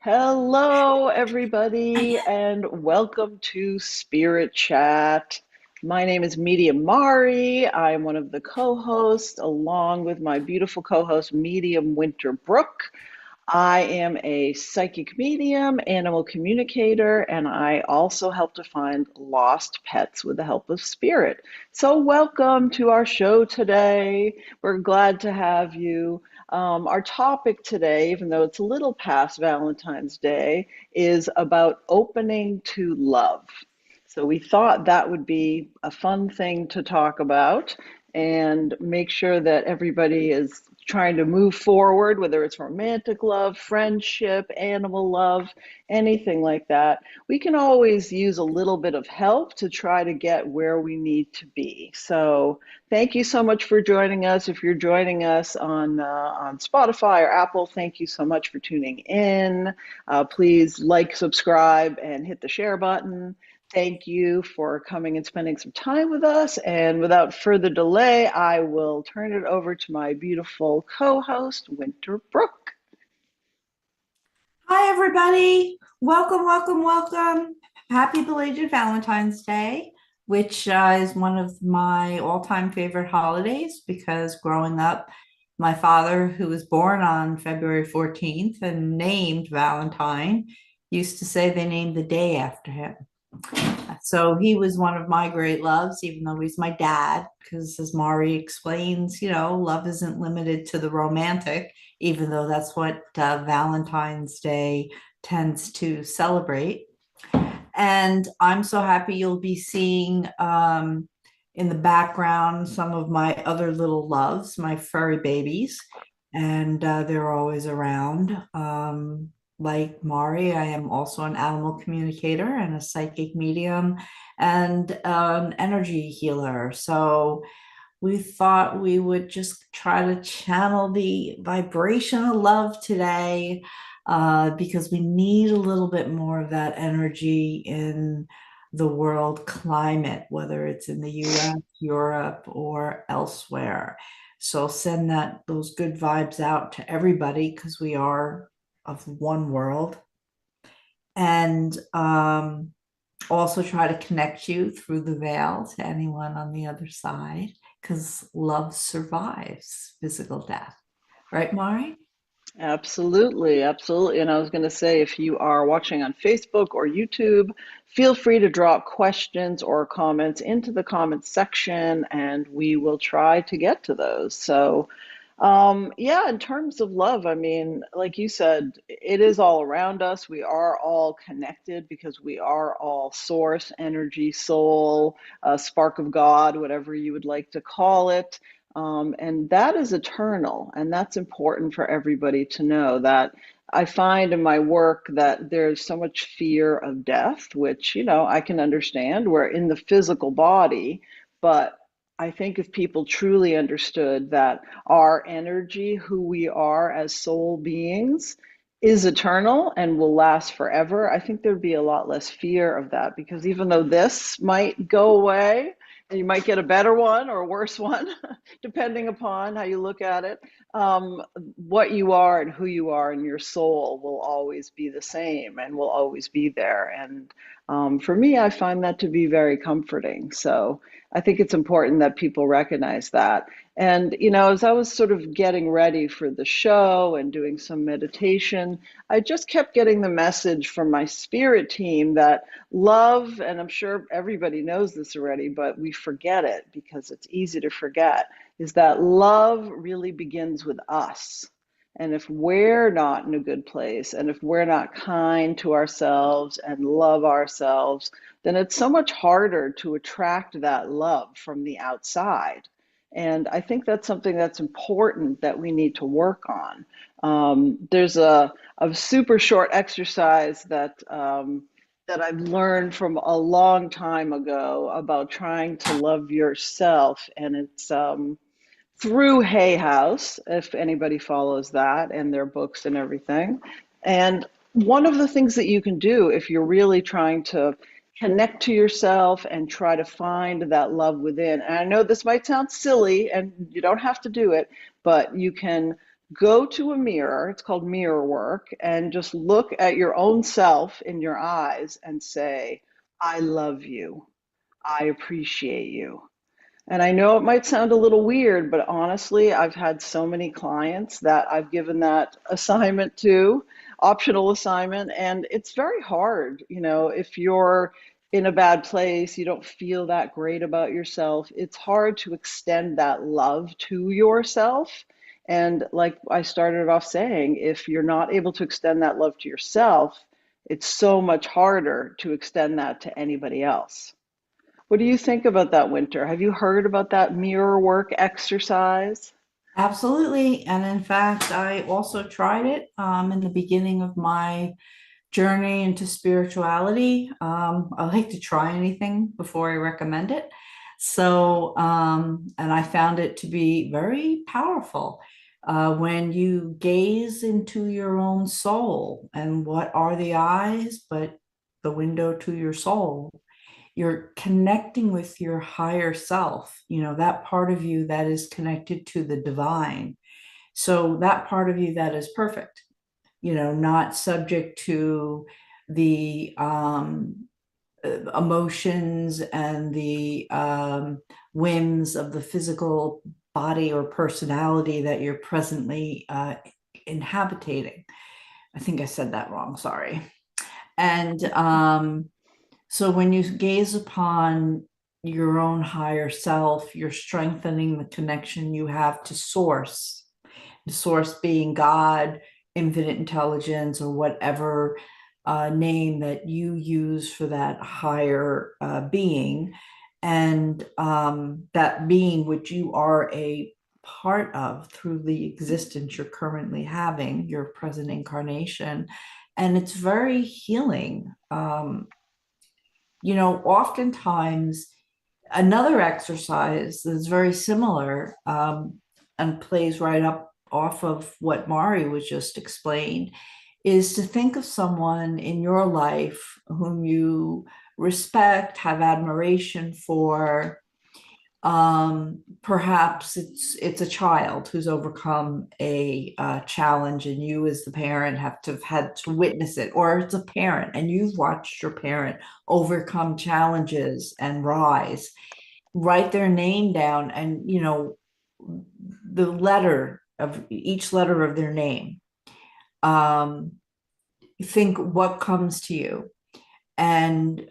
Hello, everybody, and welcome to Spirit Chat. My name is Medium Mari. I'm one of the co-hosts, along with my beautiful co-host, Medium Winter Brook. I am a psychic medium, animal communicator, and I also help to find lost pets with the help of spirit. So, welcome to our show today. We're glad to have you. Our topic today, even though it's a little past Valentine's Day, is about opening to love. So, we thought that would be a fun thing to talk about and make sure that everybody is trying to move forward, whether it's romantic love, friendship, animal love, anything like that. We can always use a little bit of help to try to get where we need to be. So, thank you so much for joining us. If you're joining us on Spotify or Apple, thank you so much for tuning in. Please like, subscribe, and hit the share button. Thank you for coming and spending some time with us. And without further delay, I will turn it over to my beautiful co-host, Winter Brook. Hi, everybody. Welcome, welcome, welcome. Happy belated Valentine's Day, which is one of my all-time favorite holidays because growing up, my father, who was born on February 14th and named Valentine, used to say they named the day after him. So he was one of my great loves, even though he's my dad, because as Mari explains, love isn't limited to the romantic, even though that's what Valentine's Day tends to celebrate. And I'm so happy you'll be seeing in the background some of my other little loves, my furry babies, and they're always around. Like Mari, I am also an animal communicator and a psychic medium and an energy healer. So we thought we would just try to channel the vibration of love today because we need a little bit more of that energy in the world climate, whether it's in the US, Europe, or elsewhere. So send those good vibes out to everybody because we are of one world. And also try to connect you through the veil to anyone on the other side because love survives physical death. Right, Mari? Absolutely, absolutely. And I was going to say, if you are watching on Facebook or YouTube, feel free to drop questions or comments into the comments section, and we will try to get to those. So, yeah, in terms of love, I mean, like you said, it is all around us. We are all connected because we are all source, energy, soul, spark of God, whatever you would like to call it. And that is eternal. And that's important for everybody to know that I find in my work that there's so much fear of death, which, I can understand. We're in the physical body, but I think if people truly understood that our energy, who we are as soul beings, is eternal and will last forever, I think there'd be a lot less fear of that because even though this might go away, and you might get a better one or a worse one, depending upon how you look at it. What you are and who you are and your soul will always be the same and will always be there. And for me, I find that to be very comforting. So I think it's important that people recognize that. And, as I was sort of getting ready for the show and doing some meditation, I just kept getting the message from my spirit team that love, and I'm sure everybody knows this already, but we forget it because it's easy to forget, is that love really begins with us. And if we're not in a good place, and if we're not kind to ourselves and love ourselves, then it's so much harder to attract that love from the outside. And I think that's something that's important that we need to work on. There's a super short exercise that I've learned from a long time ago about trying to love yourself, and it's through Hay House, if anybody follows that and their books and everything. And one of the things that you can do if you're really trying to connect to yourself and try to find that love within, and I know this might sound silly and you don't have to do it, but you can go to a mirror, it's called mirror work, and just look at your own self in your eyes and say, I love you. I appreciate you. And I know it might sound a little weird, but honestly, I've had so many clients that I've given that assignment to, optional assignment, and it's very hard. If you're in a bad place, you don't feel that great about yourself, it's hard to extend that love to yourself. And like I started off saying, if you're not able to extend that love to yourself, it's so much harder to extend that to anybody else. What do you think about that, Winter? Have you heard about that mirror work exercise? Absolutely. And in fact, I also tried it in the beginning of my journey into spirituality. I like to try anything before I recommend it. And I found it to be very powerful when you gaze into your own soul. And what are the eyes but the window to your soul? You're connecting with your higher self, that part of you that is connected to the divine. So that part of you that is perfect, not subject to the emotions and the whims of the physical body or personality that you're presently inhabiting. I think I said that wrong, sorry. And so when you gaze upon your own higher self, you're strengthening the connection you have to source, the source being God, infinite intelligence, or whatever name that you use for that higher being. And that being which you are a part of through the existence you're currently having, your present incarnation. And it's very healing. Oftentimes, another exercise that's very similar and plays right up off of what Mari was just explained is to think of someone in your life whom you respect, have admiration for. Perhaps it's a child who's overcome a challenge, and you, as the parent, have to have had to witness it, or it's a parent and you've watched your parent overcome challenges and rise. Write their name down, and the letter of each letter of their name. Um, think what comes to you, and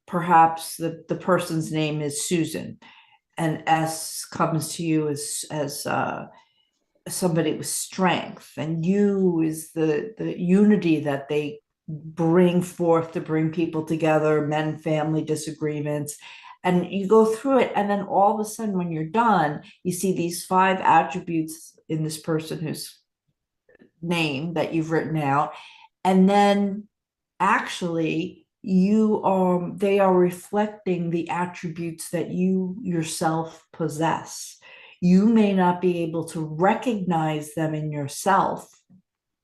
perhaps the person's name is Susan, and S comes to you as somebody with strength, and U is the unity that they bring forth to bring people together, men, family disagreements. And you go through it, and then all of a sudden, when you're done, you see these five attributes in this person whose name that you've written out. And then actually they are reflecting the attributes that you yourself possess. You may not be able to recognize them in yourself,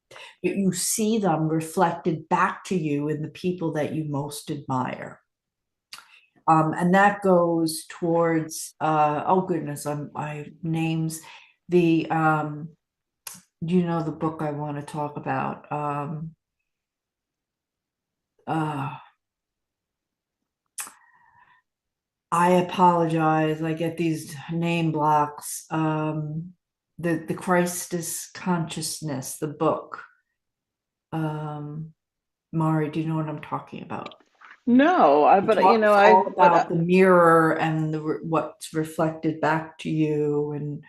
but you see them reflected back to you in the people that you most admire. And that goes towards oh goodness, I names the the book I want to talk about. Uh, I apologize. I get these name blocks. The Christus consciousness, the book. Mari, do you know what I'm talking about? No, It but talks I all but about the mirror and what's reflected back to you, and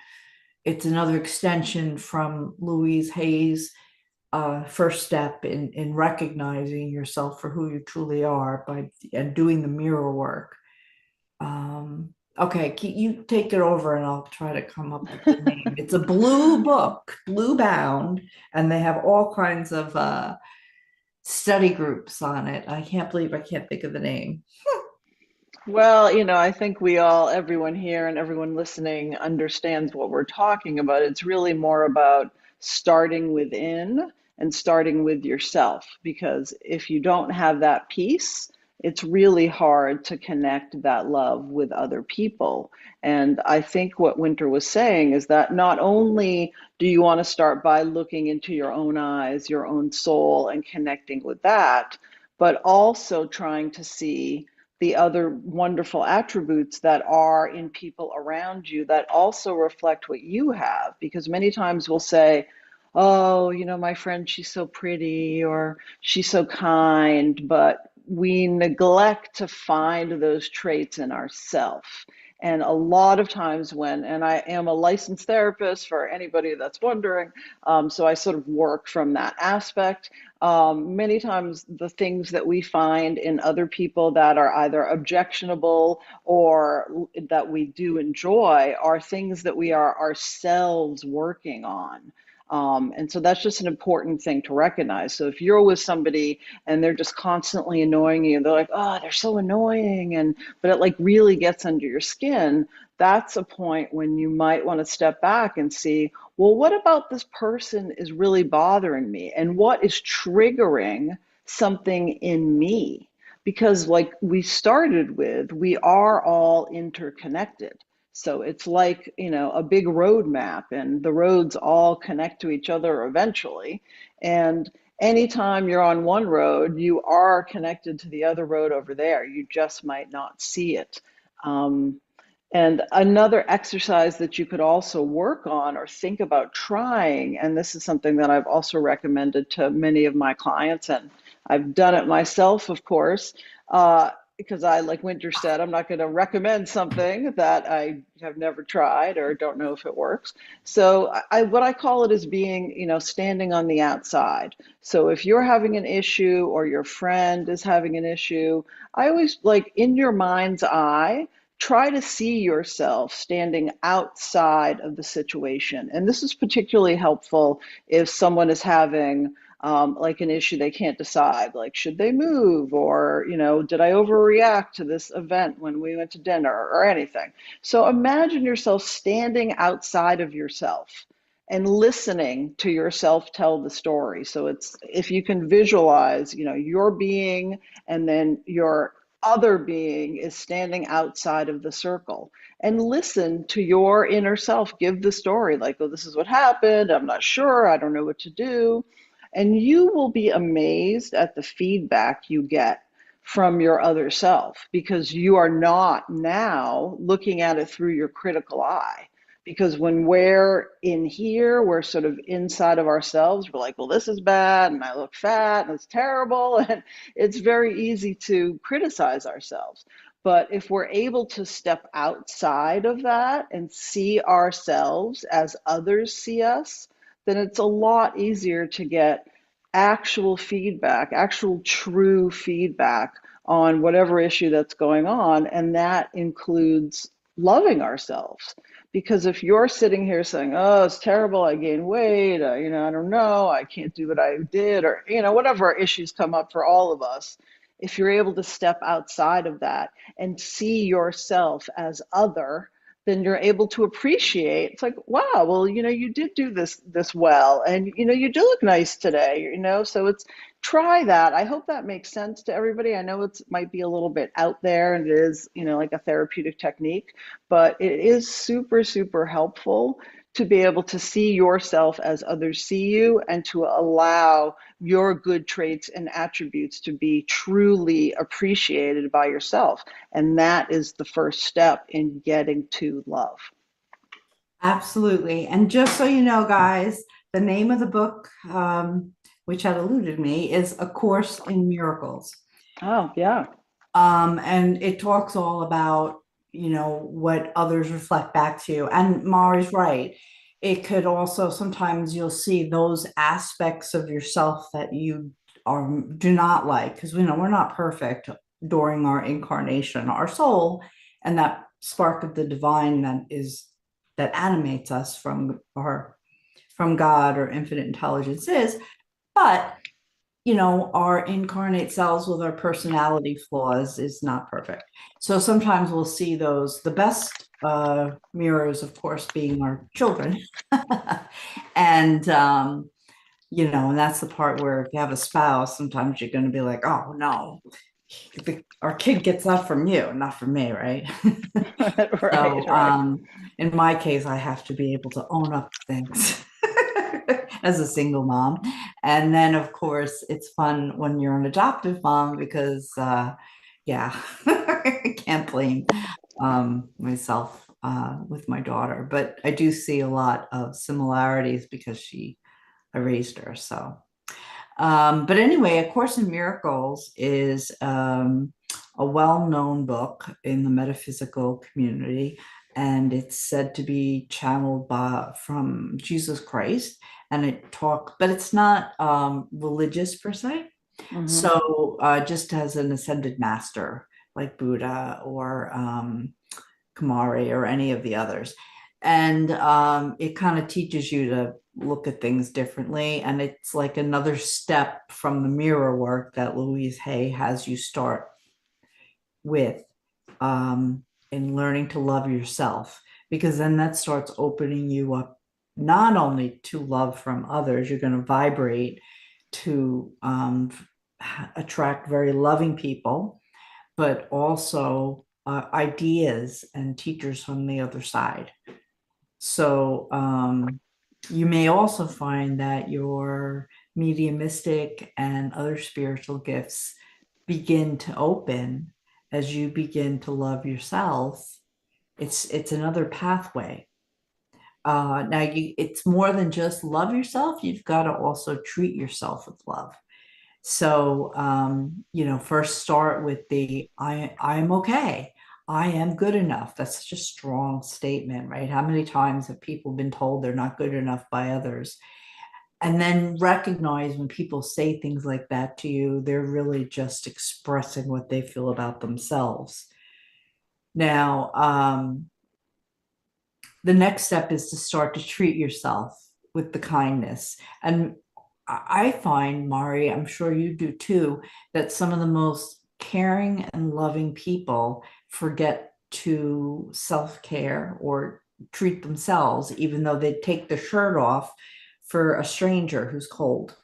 it's another extension from Louise Hay's first step in recognizing yourself for who you truly are by and doing the mirror work. Okay, you take it over and I'll try to come up with the name. It's a blue book, blue bound, and they have all kinds of study groups on it. I can't believe I can't think of the name. well, I think everyone here and everyone listening understands what we're talking about. It's really more about starting within and starting with yourself, because if you don't have that peace, it's really hard to connect that love with other people. And I think what Winter was saying is that not only do you want to start by looking into your own eyes, your own soul, and connecting with that, but also trying to see the other wonderful attributes that are in people around you that also reflect what you have. Because many times we'll say, oh, my friend, she's so pretty or she's so kind, but we neglect to find those traits in ourselves. And a lot of times and I am a licensed therapist for anybody that's wondering, so I sort of work from that aspect. Many times the things that we find in other people that are either objectionable or that we do enjoy are things that we are ourselves working on. And so that's just an important thing to recognize. So if you're with somebody and they're just constantly annoying you, they're like, oh, they're so annoying, but it like really gets under your skin, that's a point when you might want to step back and see, well, what about this person is really bothering me? And what is triggering something in me? Because, like we started with, we are all interconnected. So it's like, a big road map, and the roads all connect to each other eventually. And anytime you're on one road, you are connected to the other road over there. You just might not see it. Um, and another exercise that you could also work on or think about trying, and this is something that I've also recommended to many of my clients, and I've done it myself, of course, because like Winter said, I'm not going to recommend something that I have never tried or don't know if it works. So what I call it is being, standing on the outside. So if you're having an issue or your friend is having an issue, I always like in your mind's eye, try to see yourself standing outside of the situation. And this is particularly helpful if someone is having like an issue they can't decide, like should they move or, did I overreact to this event when we went to dinner or anything. So imagine yourself standing outside of yourself and listening to yourself tell the story. So it's if you can visualize, your being and then your other being is standing outside of the circle and listen to your inner self give the story like, oh, this is what happened. I'm not sure. I don't know what to do. And you will be amazed at the feedback you get from your other self because you are not now looking at it through your critical eye. Because when we're in here, we're sort of inside of ourselves. We're like, well, this is bad, and I look fat, and it's terrible. And it's very easy to criticize ourselves. But if we're able to step outside of that and see ourselves as others see us, then it's a lot easier to get actual feedback, actual true feedback on whatever issue that's going on. And that includes loving ourselves. Because if you're sitting here saying, oh, it's terrible, I gained weight, I don't know, I can't do what I did, or, whatever issues come up for all of us, if you're able to step outside of that and see yourself as other, then you're able to appreciate. It's like, wow, well, you did do this well, and you do look nice today, So it's try that. I hope that makes sense to everybody. I know it might be a little bit out there, and it is, like a therapeutic technique, but it is super, super helpful to be able to see yourself as others see you and to allow your good traits and attributes to be truly appreciated by yourself. And that is the first step in getting to love. Absolutely. And just so you know, guys, the name of the book, which had eluded me, is A Course in Miracles. Oh, yeah. And it talks all about, what others reflect back to you. And Mari's right. It could also sometimes you'll see those aspects of yourself that you do not like, because we know we're not perfect during our incarnation, our soul, and that spark of the divine that animates us from God or infinite intelligence is. But our incarnate selves with our personality flaws is not perfect. So sometimes we'll see those, the best mirrors, of course, being our children. and, and that's the part where if you have a spouse, sometimes you're going to be like, oh, no, our kid gets that from you, not from me, right? Right, So, right. in my case, I have to be able to own up to things as a single mom. And then, of course, it's fun when you're an adoptive mom because, yeah, I can't blame myself with my daughter. But I do see a lot of similarities because I raised her. So, but anyway, A Course in Miracles is a well-known book in the metaphysical community, and it's said to be channeled from Jesus Christ. And but it's not religious per se. Hmm. So just as an ascended master like Buddha or Kumari or any of the others. And it kind of teaches you to look at things differently. And it's like another step from the mirror work that Louise Hay has you start with in learning to love yourself, because then that starts opening you up not only to love from others, you're going to vibrate to attract very loving people, but also ideas and teachers from the other side. So you may also find that your mediumistic and other spiritual gifts begin to open as you begin to love yourself. It's another pathway. It's more than just love yourself. You've got to also treat yourself with love. So, first start with I'm okay. I am good enough. That's such a strong statement, right? How many times have people been told they're not good enough by others? And then recognize when people say things like that to you, they're really just expressing what they feel about themselves. Now, the next step is to start to treat yourself with the kindness. And I find, Mari, I'm sure you do too, that some of the most caring and loving people forget to self care or treat themselves, even though they take the shirt off for a stranger who's cold,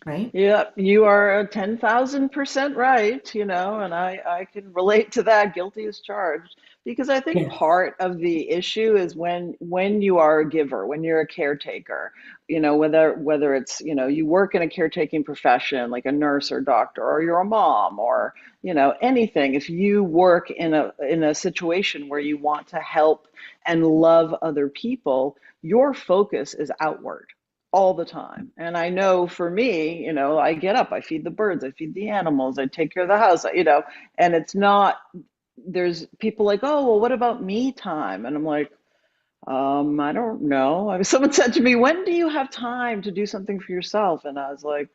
right? Yeah, you are 10,000% right, and I can relate to that, guilty as charged. Because I think Yeah. part of the issue is when you are a giver, when you're a caretaker, whether it's, you work in a caretaking profession like a nurse or doctor, or you're a mom, or, anything. If you work in a situation where you want to help and love other people, your focus is outward all the time. And I know for me, I get up, I feed the birds, I feed the animals, I take care of the house, and it's not, there's people like, oh, well, what about me time? And I'm like, I don't know. I mean, someone said to me, when do you have time to do something for yourself? And I was like,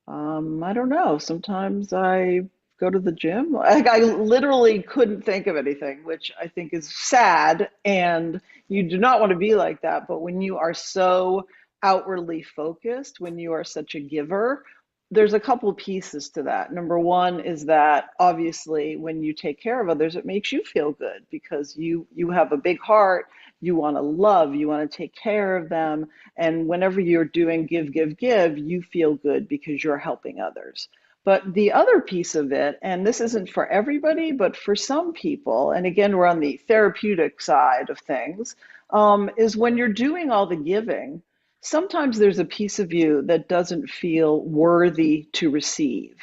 I don't know. Sometimes I go to the gym. Like I literally couldn't think of anything, which I think is sad. And you do not want to be like that. But when you are so outwardly focused, when you are such a giver, there's a couple of pieces to that. Number one is that obviously when you take care of others, it makes you feel good because you have a big heart. You want to love, you want to take care of them, and whenever you're doing give, give, give, you feel good because you're helping others. But the other piece of it, and this isn't for everybody, but for some people, and again, we're on the therapeutic side of things, is when you're doing all the giving, sometimes there's a piece of you that doesn't feel worthy to receive.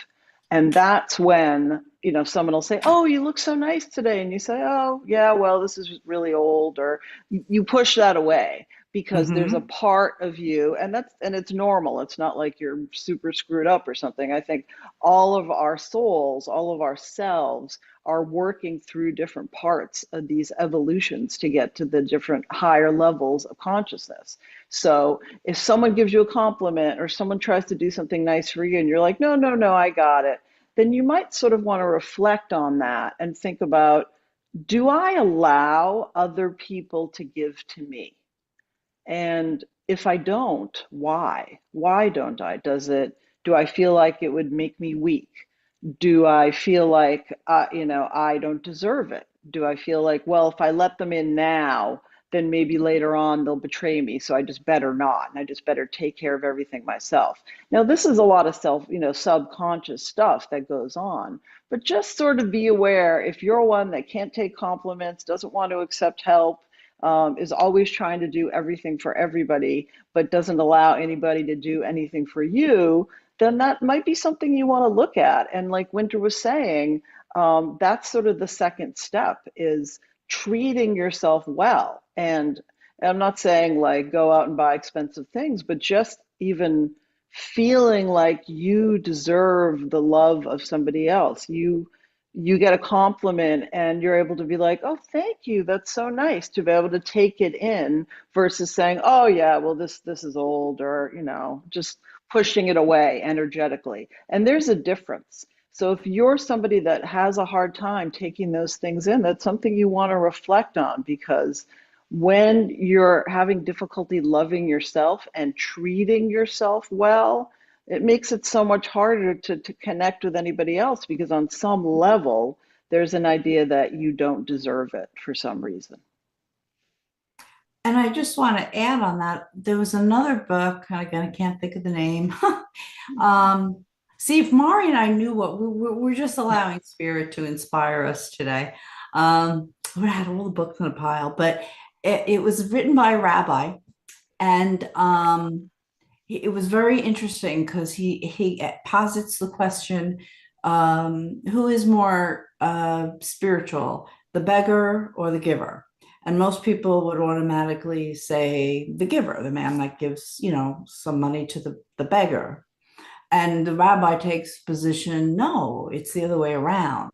And that's when, someone will say, oh, you look so nice today. And you say, oh, yeah, well, this is really old. Or you push that away because there's a Mm-hmm. part of you, and it's normal. It's not like you're super screwed up or something. I think all of our souls, all of our selves are working through different parts of these evolutions to get to the different higher levels of consciousness. So if someone gives you a compliment or someone tries to do something nice for you and you're like, no, no, no, I got it, then you might sort of want to reflect on that and think about, do I allow other people to give to me? And if I don't, why? Why don't I? Do I feel like it would make me weak? Do I feel like, I don't deserve it? Do I feel like, well, if I let them in now, then maybe later on they'll betray me. So I just better not. And I just better take care of everything myself. Now, this is a lot of subconscious stuff that goes on, but just sort of be aware if you're one that can't take compliments, doesn't want to accept help, is always trying to do everything for everybody, but doesn't allow anybody to do anything for you, then that might be something you want to look at. And like Winter was saying, that's sort of the second step is treating yourself well. And I'm not saying like go out and buy expensive things, but just even feeling like you deserve the love of somebody else. You get a compliment and you're able to be like, "Oh, thank you. That's so nice," to be able to take it in versus saying, "Oh yeah, well this is old," or just pushing it away energetically. And there's a difference. So if you're somebody that has a hard time taking those things in, that's something you want to reflect on, because when you're having difficulty loving yourself and treating yourself well, it makes it so much harder to connect with anybody else, because on some level, there's an idea that you don't deserve it for some reason. And I just want to add on that. There was another book, again, I can't think of the name. um, See, if Mari and I knew what we're just allowing spirit to inspire us today. We had all the books in a pile, but it was written by a rabbi, and it was very interesting because he posits the question, who is more spiritual, the beggar or the giver? And most people would automatically say the giver, the man that gives, some money to the beggar. And the rabbi takes position, no, it's the other way around.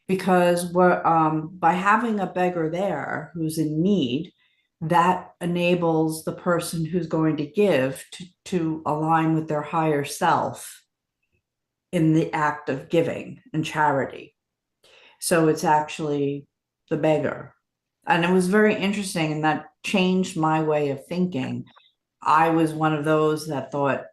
Because by having a beggar there who's in need, that enables the person who's going to give to align with their higher self in the act of giving and charity. So it's actually the beggar. And it was very interesting, and that changed my way of thinking. I was one of those that thought,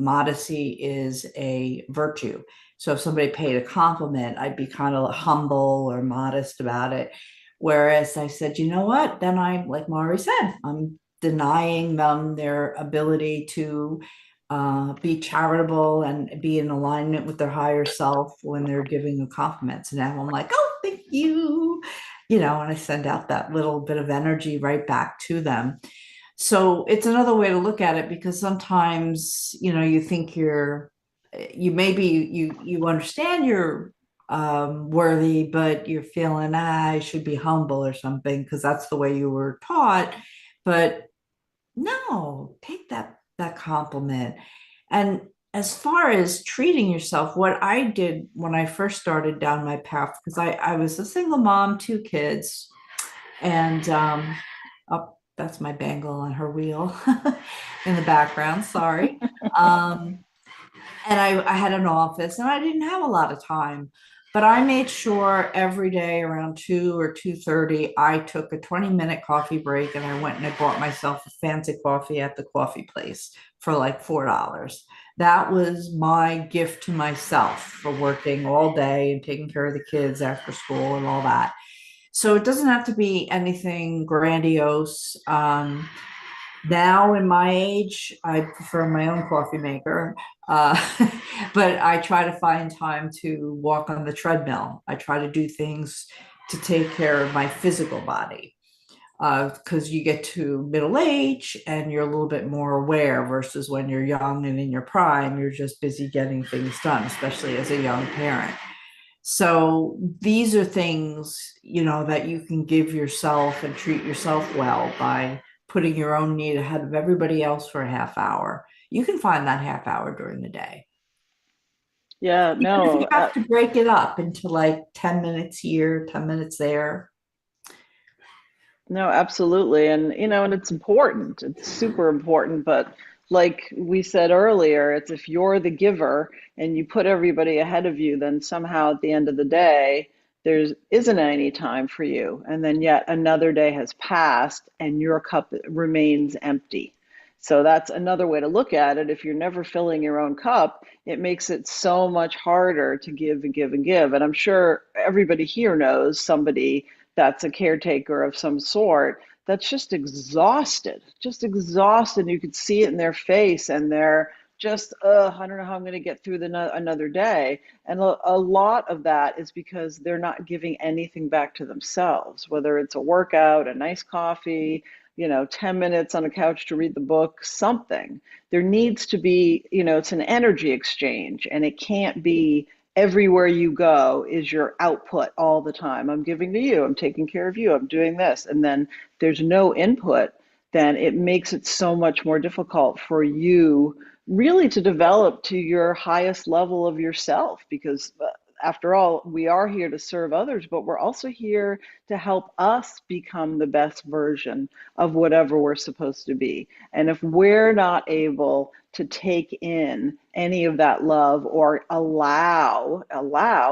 modesty is a virtue. So if somebody paid a compliment, I'd be kind of humble or modest about it. Whereas I said, you know what? Then like Mari said, I'm denying them their ability to be charitable and be in alignment with their higher self when they're giving a compliments. And now I'm like, oh, thank you. And I send out that little bit of energy right back to them. So it's another way to look at it, because sometimes, you think you maybe you understand you're worthy, but you're feeling, I should be humble or something because that's the way you were taught. But no, take that compliment. And as far as treating yourself, what I did when I first started down my path, because I was a single mom, two kids, and oh, that's my bangle on her wheel in the background. Sorry. Um, and I had an office and I didn't have a lot of time, but I made sure every day around 2 or 2:30 I took a 20-minute coffee break, and I went and I bought myself a fancy coffee at the coffee place for like $4. That was my gift to myself for working all day and taking care of the kids after school and all that. So it doesn't have to be anything grandiose. Now in my age, I prefer my own coffee maker, uh, but I try to find time to walk on the treadmill. I try to do things to take care of my physical body, because you get to middle age and you're a little bit more aware versus when you're young and in your prime, you're just busy getting things done, especially as a young parent. So these are things, that you can give yourself and treat yourself well by putting your own need ahead of everybody else for a half hour. You can find that half hour during the day. Yeah, Even if you no, have to break it up into like 10 minutes here, 10 minutes there. no, absolutely. And it's important. It's super important. But like we said earlier, it's if you're the giver and you put everybody ahead of you, then somehow at the end of the day, there isn't any time for you. And then yet another day has passed and your cup remains empty. So that's another way to look at it. If you're never filling your own cup, it makes it so much harder to give and give and give. And I'm sure everybody here knows somebody that's a caretaker of some sort that's just exhausted. You could see it in their face, and they're just, I don't know how I'm going to get through another day. And a lot of that is because they're not giving anything back to themselves, whether it's a workout, a nice coffee, 10 minutes on a couch to read the book, something. There needs to be, it's an energy exchange, and it can't be everywhere you go is your output all the time. I'm giving to you, I'm taking care of you, I'm doing this. And then there's no input, then it makes it so much more difficult for you really to develop to your highest level of yourself, because after all, we are here to serve others, but we're also here to help us become the best version of whatever we're supposed to be. And if we're not able to take in any of that love, or allow,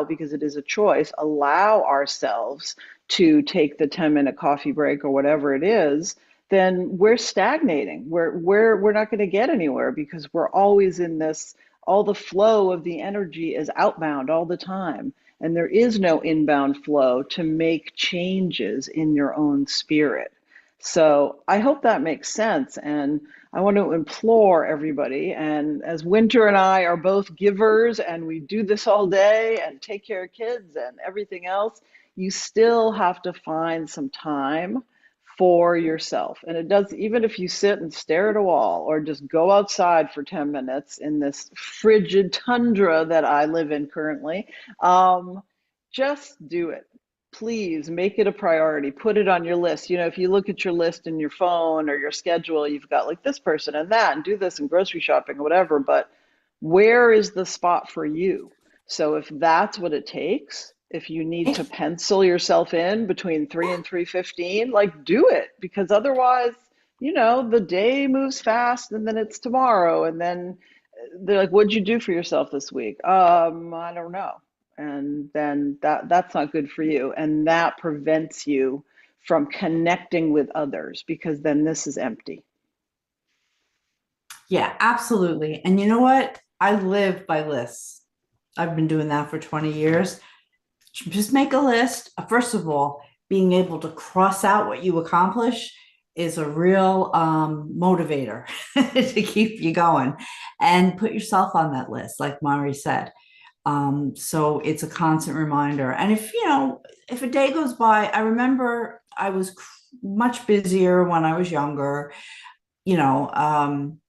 because it is a choice, allow ourselves to take the 10-minute coffee break or whatever it is, then we're stagnating. We're not going to get anywhere, because we're always in this, all the flow of the energy is outbound all the time. And there is no inbound flow to make changes in your own spirit. So I hope that makes sense. And I want to implore everybody. And as Winter and I are both givers, and we do this all day and take care of kids and everything else, you still have to find some time for yourself. And it does, even if you sit and stare at a wall, or just go outside for 10 minutes in this frigid tundra that I live in currently, um, just do it. Please make it a priority. Put it on your list. If you look at your list in your phone or your schedule, you've got like this person and that, and do this and grocery shopping or whatever. But where is the spot for you? So if that's what it takes, if you need to pencil yourself in between 3 and 3:15, like, do it, because otherwise, the day moves fast, and then it's tomorrow, and then they're like, "What'd you do for yourself this week?" I don't know. And then that's not good for you, and that prevents you from connecting with others, because then this is empty. Yeah, absolutely. And you know what? I live by lists. I've been doing that for 20 years. Just make a list. First of all, being able to cross out what you accomplish is a real motivator to keep you going, and put yourself on that list, like Mari said. So it's a constant reminder. And if a day goes by, I remember I was much busier when I was younger, you know, um,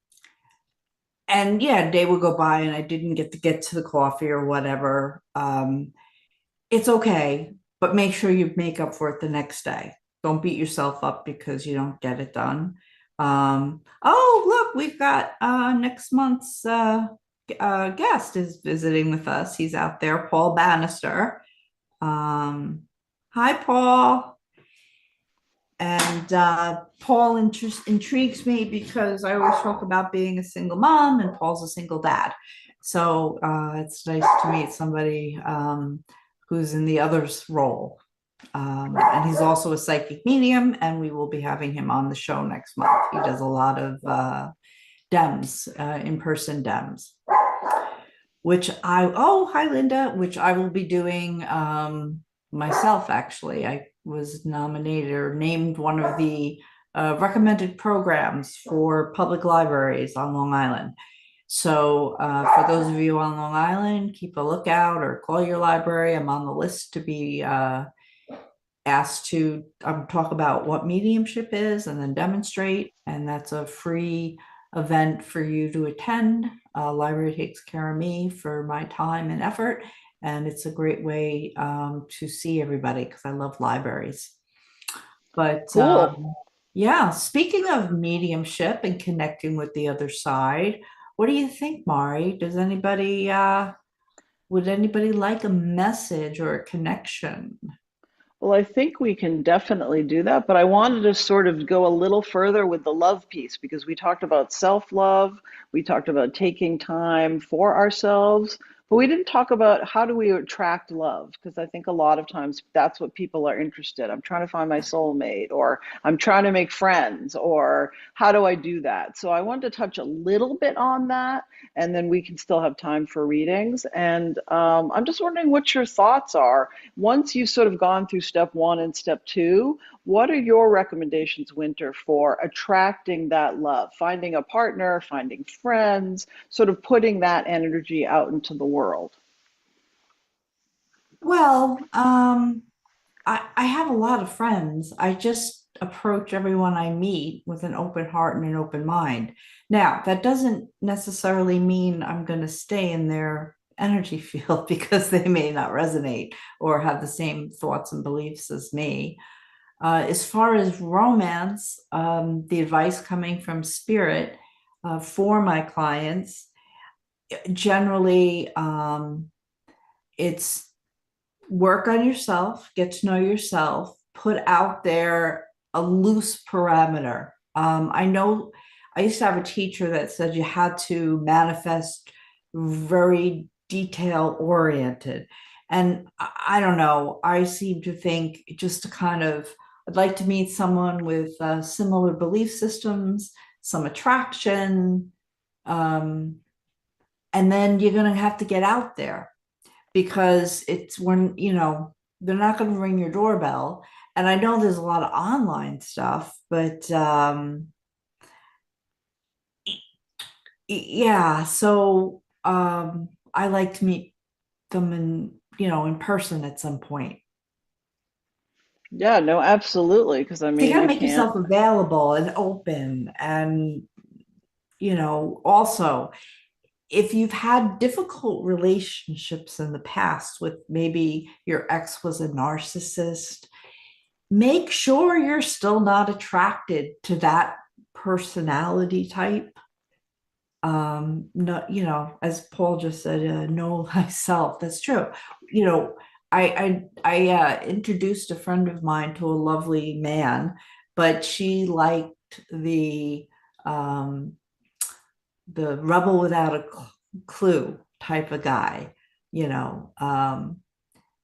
and yeah, a day would go by and I didn't get to the coffee or whatever. It's okay, but make sure you make up for it the next day. Don't beat yourself up because you don't get it done. Oh, look, we've got next month's guest is visiting with us. He's out there, Paul Bannister. Um, Hi, Paul. And Paul intrigues me because I always talk about being a single mom, and Paul's a single dad. So it's nice to meet somebody who's in the other's role. And he's also a psychic medium, and we will be having him on the show next month. He does a lot of DEMS, in-person DEMS, hi Linda, which I will be doing myself, actually. I was nominated or named one of the recommended programs for public libraries on Long Island. So for those of you on Long Island, keep a lookout or call your library. I'm on the list to be asked to talk about what mediumship is and then demonstrate. And that's a free event for you to attend. Library takes care of me for my time and effort. And it's a great way to see everybody, because I love libraries. But Cool. yeah, speaking of mediumship and connecting with the other side, what do you think, Mari? Would anybody like a message or a connection? Well, I think we can definitely do that, but I wanted to sort of go a little further with the love piece, because we talked about self-love, we talked about taking time for ourselves. But we didn't talk about how do we attract love, because I think a lot of times that's what people are interested. I'm trying to find my soulmate, or I'm trying to make friends, or how do I do that? So I wanted to touch a little bit on that, and then we can still have time for readings. And I'm just wondering what your thoughts are. Once you've sort of gone through step one and step two, what are your recommendations, Winter, for attracting that love, finding a partner, finding friends, sort of putting that energy out into the world? Well, I have a lot of friends. I just approach everyone I meet with an open heart and an open mind. Now, that doesn't necessarily mean I'm going to stay in their energy field because they may not resonate or have the same thoughts and beliefs as me. As far as romance, the advice coming from spirit for my clients, generally, it's work on yourself, get to know yourself, put out there a loose parameter. I know I used to have a teacher that said you had to manifest very detail oriented. And I don't know, I seem to think just to kind of, I'd like to meet someone with similar belief systems, some attraction, um, and then you're going to have to get out there because it's when, they're not going to ring your doorbell. And I know there's a lot of online stuff, but yeah, so I like to meet them in person at some point. Yeah, no, absolutely. Because I So you mean, got to you make can't. yourself available and open. And, also, if you've had difficult relationships in the past with maybe your ex was a narcissist, make sure you're still not attracted to that personality type. No, as Paul just said, know thyself. That's true. You know, I introduced a friend of mine to a lovely man, but she liked the um the rebel without a clue type of guy, you know.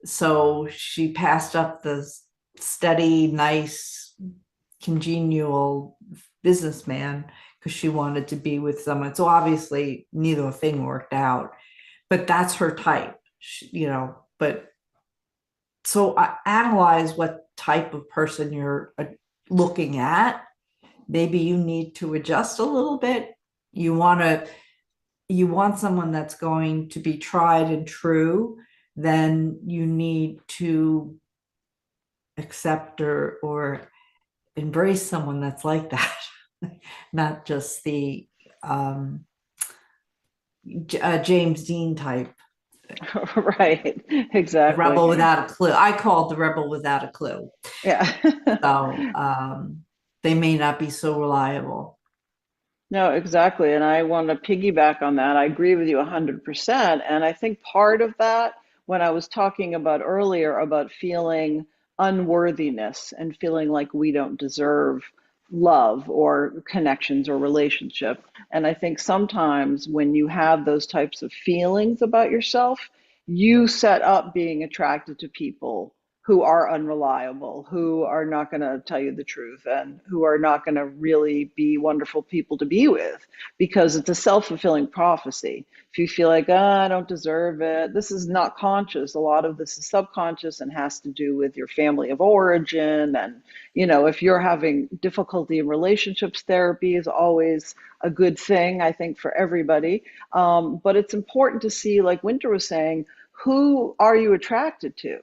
So she passed up the steady, nice, congenial businessman because she wanted to be with someone. So obviously, neither thing worked out, but that's her type, But so analyze what type of person you're looking at. Maybe you need to adjust a little bit. You want to you want someone that's going to be tried and true, then you need to accept or embrace someone that's like that, not just the um, James Dean type, Right, the exactly. rebel without a clue. I call it the rebel without a clue. Yeah. So they may not be so reliable. No, exactly. And I want to piggyback on that. I agree with you 100%. And I think part of that, when I was talking about earlier about feeling unworthiness and feeling like we don't deserve love or connections or relationship. And I think sometimes when you have those types of feelings about yourself, you set up being attracted to people who are unreliable, who are not going to tell you the truth, and who are not going to really be wonderful people to be with, because it's a self fulfilling prophecy. If you feel like, oh, I don't deserve it, this is not conscious. A lot of this is subconscious and has to do with your family of origin. And, if you're having difficulty in relationships, therapy is always a good thing, I think, for everybody. But it's important to see, like Winter was saying, who are you attracted to?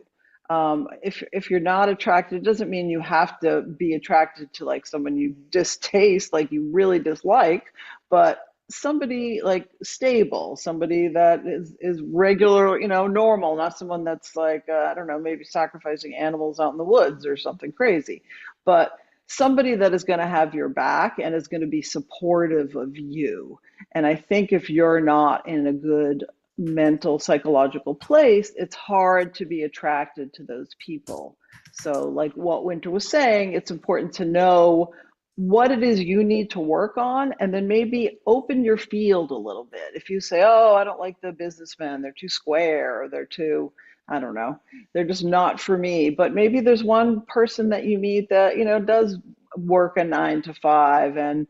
If you're not attracted, it doesn't mean you have to be attracted to like someone you distaste, like you really dislike, but somebody like stable, somebody that is regular, normal, not someone that's like I don't know, maybe sacrificing animals out in the woods or something crazy, but somebody that is going to have your back and is going to be supportive of you. And I think if you're not in a good mental psychological place, it's hard to be attracted to those people. So like what Winter was saying, it's important to know what it is you need to work on, and then maybe open your field a little bit. If you say, oh, I don't like the businessmen, they're too square, or they're too, I don't know, they're just not for me. But maybe there's one person that you meet that, does work a 9 to 5 and,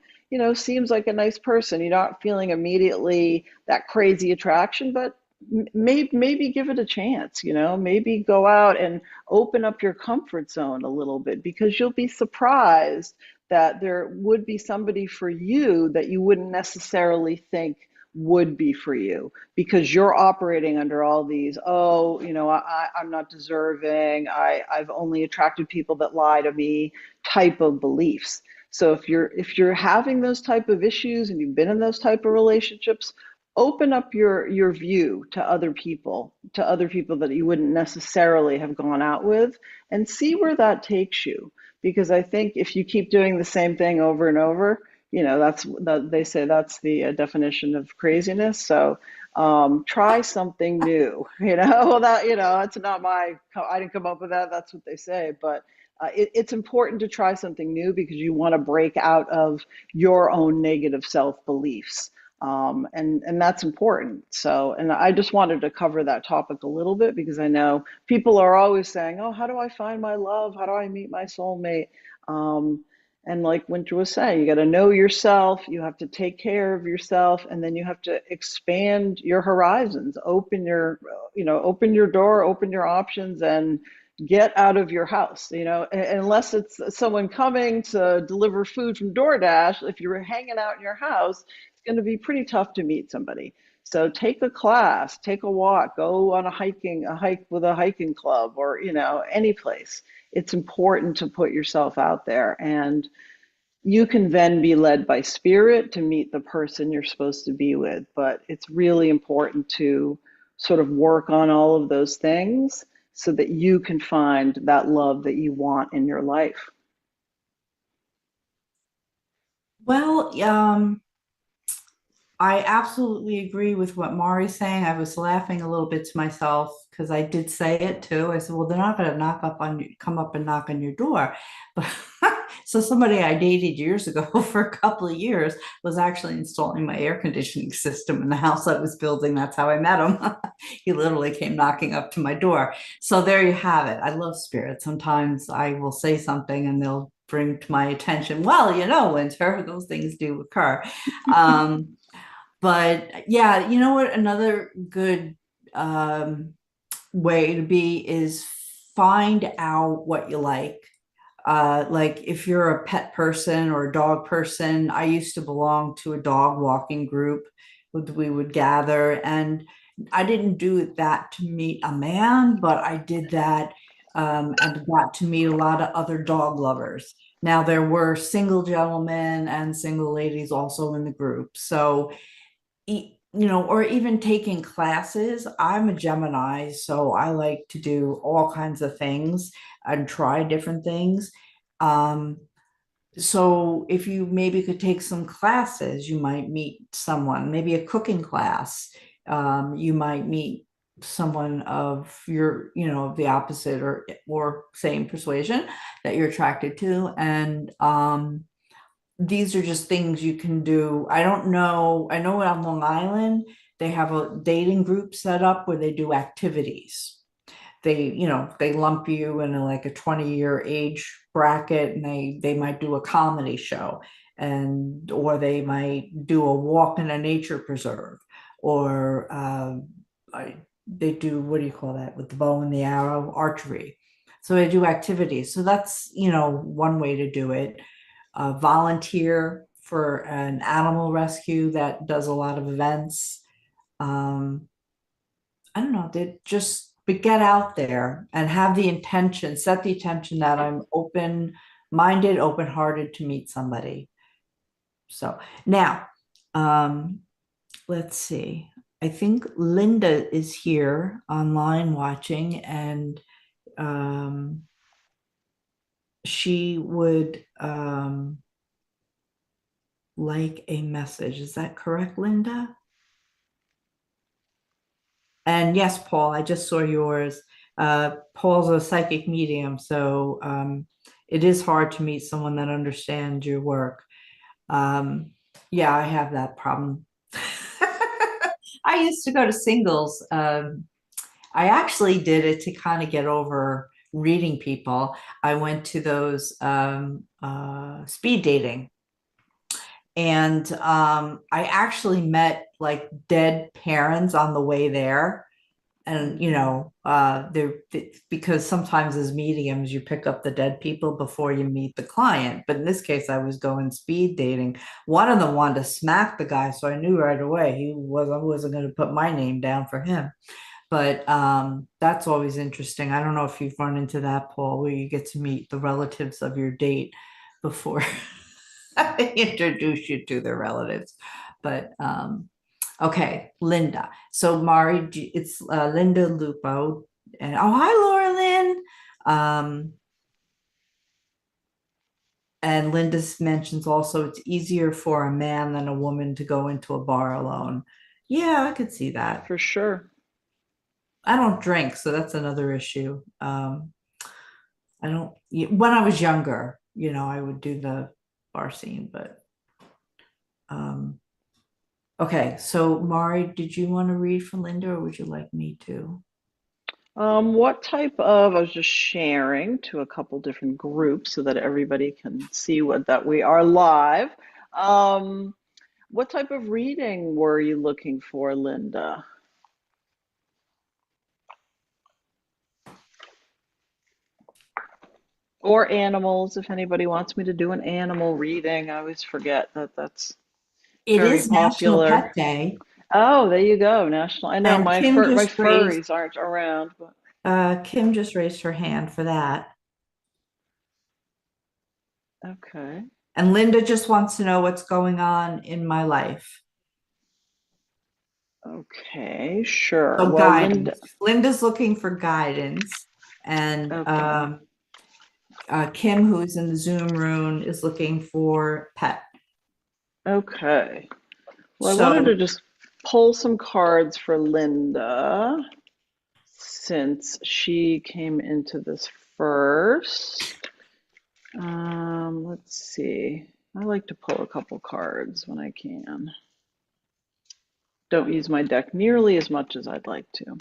seems like a nice person. You're not feeling immediately that crazy attraction, but maybe give it a chance, maybe go out and open up your comfort zone a little bit, because you'll be surprised that there would be somebody for you that you wouldn't necessarily think would be for you, because you're operating under all these, oh, I'm not deserving, I've only attracted people that lie to me type of beliefs. So if you're having those type of issues and you've been in those type of relationships, open up your view to other people that you wouldn't necessarily have gone out with, and see where that takes you. Because I think if you keep doing the same thing over and over, they say that's the definition of craziness. So try something new. Well, that's not I didn't come up with that. That's what they say. But it's important to try something new, because you want to break out of your own negative self beliefs. And that's important. So, and I just wanted to cover that topic a little bit, because I know people are always saying, "Oh, how do I find my love? How do I meet my soulmate?" Um, and like Winter was saying, you got to know yourself. You have to take care of yourself, and then you have to expand your horizons, open your door, open your options, and get out of your house. Unless it's someone coming to deliver food from DoorDash, if you're hanging out in your house, it's going to be pretty tough to meet somebody. So take a class, take a walk, go on a hike with a hiking club, or, any place. It's important to put yourself out there, and you can then be led by spirit to meet the person you're supposed to be with. But it's really important to sort of work on all of those things so that you can find that love that you want in your life. Well, I absolutely agree with what Mari's saying. I was laughing a little bit to myself because I did say it too. I said, "Well, they're not going to come up and knock on your door." But so somebody I dated years ago for a couple of years was actually installing my air conditioning system in the house I was building. That's how I met him. He literally came knocking up to my door. So there you have it. I love spirits. Sometimes I will say something and they'll bring to my attention, well, Winter, those things do occur. Um, but yeah, you know what? Another good way to be is find out what you like. Like if you're a pet person or a dog person, I used to belong to a dog walking group. We would gather, and I didn't do that to meet a man, but I did that and got to meet a lot of other dog lovers. Now, there were single gentlemen and single ladies also in the group. So or even taking classes. I'm a Gemini, so I like to do all kinds of things and try different things. Um, so if you maybe could take some classes, you might meet someone, maybe a cooking class. You might meet someone of your, of the opposite or same persuasion that you're attracted to. And these are just things you can do. I don't know. I know on Long Island, they have a dating group set up where they do activities. They lump you in like a 20-year age bracket, and they might do a comedy show, or they might do a walk in a nature preserve, or they do, what do you call that, with the bow and the arrow, archery. So they do activities. So that's, one way to do it. Volunteer for an animal rescue that does a lot of events. Um, I don't know, they just but get out there and have the intention, set the intention that I'm open-minded, open-hearted to meet somebody. So now, um, let's see. I think Linda is here online watching, and um, she would like a message. Is that correct, Linda? And yes, Paul, I just saw yours. Paul's a psychic medium, so it is hard to meet someone that understands your work. Um, yeah, I have that problem. I used to go to singles. I actually did it to kind of get over reading people. I went to those speed dating, and I actually met like dead parents on the way there. And Hmm. they're because sometimes as mediums you pick up the dead people before you meet the client. But in this case, I was going speed dating. One of them wanted to smack the guy, so I knew right away I wasn't going to put my name down for him. But that's always interesting. I don't know if you've run into that, Paul, where you get to meet the relatives of your date before they introduce you to their relatives. But okay, Linda. So Mari, it's Linda Lupo, and oh hi, Laura Lynn. Um, and Linda mentions also it's easier for a man than a woman to go into a bar alone. Yeah, I could see that. For sure. I don't drink, so that's another issue. I don't, when I was younger, I would do the bar scene, but um, okay. So Mari, did you want to read for Linda or would you like me to? What type of, I was just sharing to a couple different groups so that everybody can see that we are live. Um, what type of reading were you looking for, Linda? Or animals, if anybody wants me to do an animal reading. I always forget that that's It very is National popular. Pet Day, Oh, there you go. National. I know and my furries aren't around, but Kim just raised her hand for that. okay. And Linda just wants to know what's going on in my life. Okay, sure. So Well, Linda, guidance. Linda's looking for guidance, and okay. Kim, who's in the Zoom room, is looking for pet. Okay. Well, I wanted to So just pull some cards for Linda since she came into this first. Let's see. I like to pull a couple cards when I can. Don't use my deck nearly as much as I'd like to.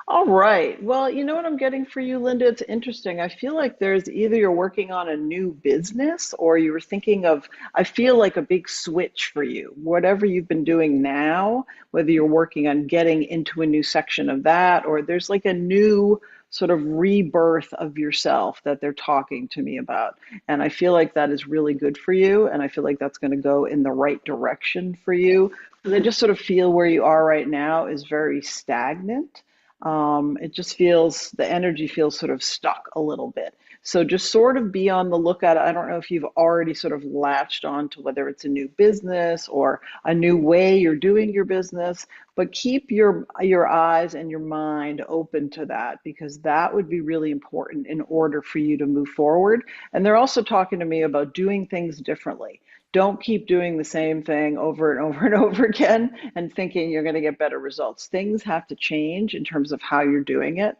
All right. Well, you know what I'm getting for you, Linda? It's interesting. I feel like there's either you're working on a new business or you were thinking of, I feel like a big switch for you. Whatever you've been doing now, whether you're working on getting into a new section of that, or there's like a new sort of rebirth of yourself that they're talking to me about. And I feel like that is really good for you. And I feel like that's going to go in the right direction for you. Because I just sort of feel where you are right now is very stagnant. It just feels, the energy feels sort of stuck a little bit. So just sort of be on the lookout. I don't know if you've already sort of latched on to whether it's a new business or a new way you're doing your business, but keep your eyes and your mind open to that because that would be really important in order for you to move forward. And they're also talking to me about doing things differently. Don't keep doing the same thing over and over and over again and thinking you're going to get better results. Things have to change in terms of how you're doing it.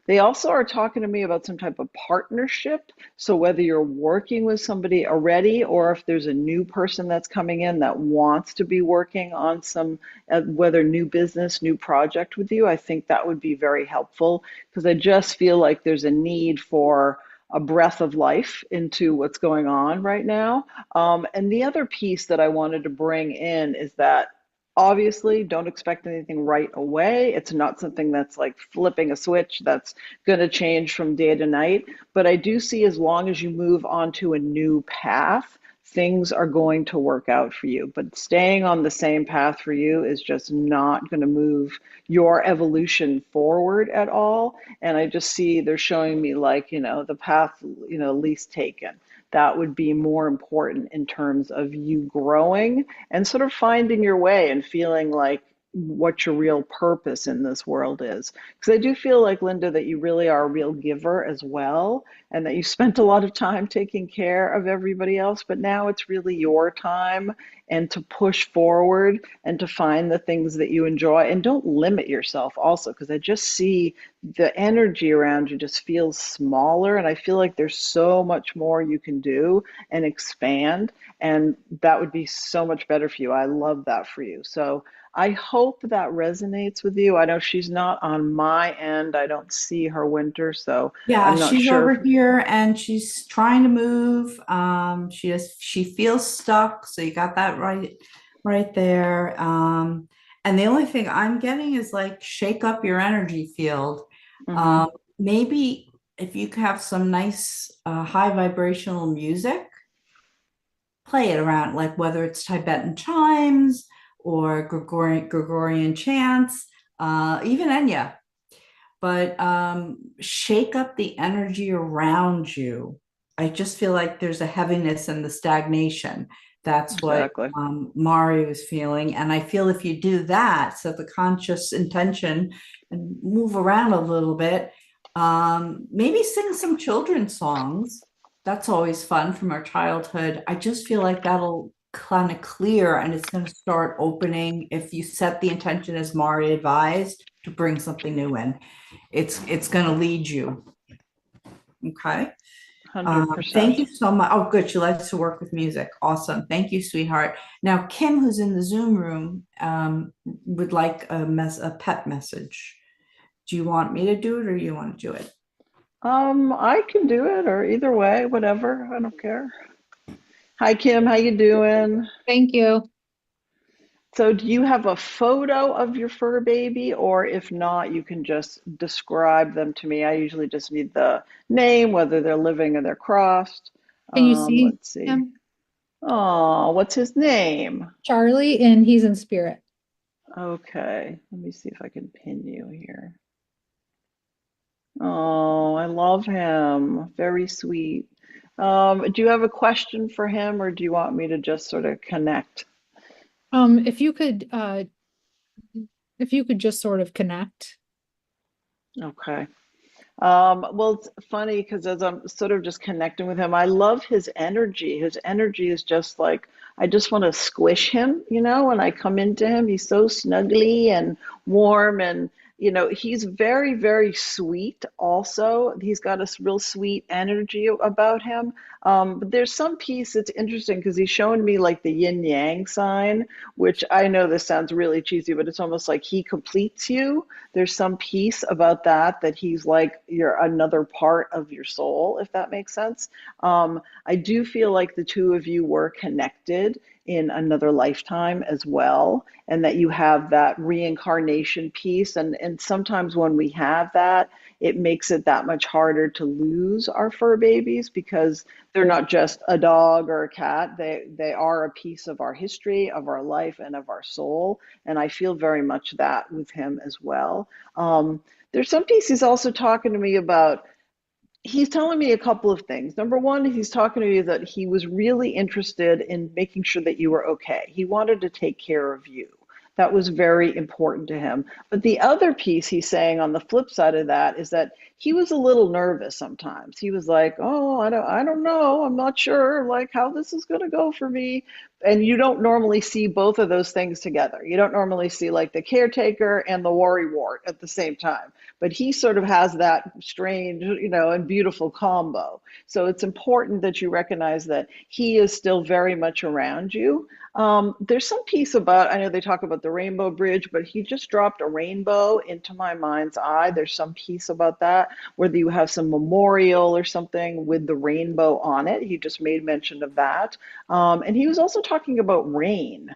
They also are talking to me about some type of partnership. So whether you're working with somebody already or if there's a new person that's coming in that wants to be working on some, whether new business, new project with you, I think that would be very helpful because I just feel like there's a need for a breath of life into what's going on right now. And the other piece that I wanted to bring in is that obviously don't expect anything right away. It's not something that's like flipping a switch that's going to change from day to night. But I do see as long as you move onto a new path, things are going to work out for you. But staying on the same path for you is just not going to move your evolution forward at all. And I just see they're showing me like, the path, least taken. That would be more important in terms of you growing and sort of finding your way and feeling like what your real purpose in this world is. Because I do feel like, Linda, that you really are a real giver as well. and that you spent a lot of time taking care of everybody else, but now it's really your time and to push forward and to find the things that you enjoy and don't limit yourself also because I just see the energy around you just feels smaller and I feel like there's so much more you can do and expand and that would be so much better for you. I love that for you. So I hope that resonates with you. I know she's not on my end. I don't see her winter, so Yeah, I'm not she's sure if, over here and she's trying to move. She feels stuck, so you got that right there. And the only thing I'm getting is like shake up your energy field. mhm, Um, Maybe if you could have some nice high vibrational music, play it around, like whether it's Tibetan chimes or Gregorian chants, even Enya, but shake up the energy around you. I just feel like there's a heaviness and the stagnation. That's what exactly. Mari was feeling. And I feel if you do that, set the conscious intention and move around a little bit, maybe sing some children's songs. That's always fun from our childhood. I just feel like that'll kind of clear and it's going to start opening if you set the intention as Mari advised to bring something new in. It's going to lead you. Okay. Thank 100%. you so much. Oh, good. She likes to work with music. Awesome. Thank you, sweetheart. Now, Kim, who's in the Zoom room, would like a pet message. Do you want me to do it or you want to do it? I can do it or either way, whatever. I don't care. Hi Kim, how you doing? Thank you. So do you have a photo of your fur baby or if not, you can just describe them to me. I usually just need the name, whether they're living or they're crossed. Can you see Let's see. him? Oh, what's his name? Charlie, and he's in spirit. Okay, let me see if I can pin you here. Oh, I love him. Very sweet. Do you have a question for him, or do you want me to just sort of connect? If you could just sort of connect. Okay. Well, it's funny because as I'm sort of just connecting with him, I love his energy. His energy is just like, I just want to squish him, when I come into him. He's so snuggly and warm and, he's very, very sweet also. He's got a real sweet energy about him. But there's some piece that's interesting because he's showing me like the yin yang sign, which I know this sounds really cheesy, but it's almost like he completes you. There's some piece about that he's like you're another part of your soul, if that makes sense. I do feel like the two of you were connected in another lifetime as well, and that you have that reincarnation piece. And sometimes when we have that, it makes it that much harder to lose our fur babies because they're not just a dog or a cat. They are a piece of our history, of our life, and of our soul. And I feel very much that with him as well. There's some piece he's also talking to me about. He's telling me a couple of things. Number one, he's talking to me that he was really interested in making sure that you were okay. He wanted to take care of you. That was very important to him. But the other piece he's saying on the flip side of that is that he was a little nervous sometimes. He was like, "Oh, I don't know. I'm not sure like how this is going to go for me." And you don't normally see both of those things together. You don't normally see like the caretaker and the worry wart at the same time. But he sort of has that strange, and beautiful combo. So it's important that you recognize that he is still very much around you. There's some piece about, I know they talk about the rainbow bridge, but he just dropped a rainbow into my mind's eye. There's some piece about that, whether you have some memorial or something with the rainbow on it. He just made mention of that. And he was also talking about rain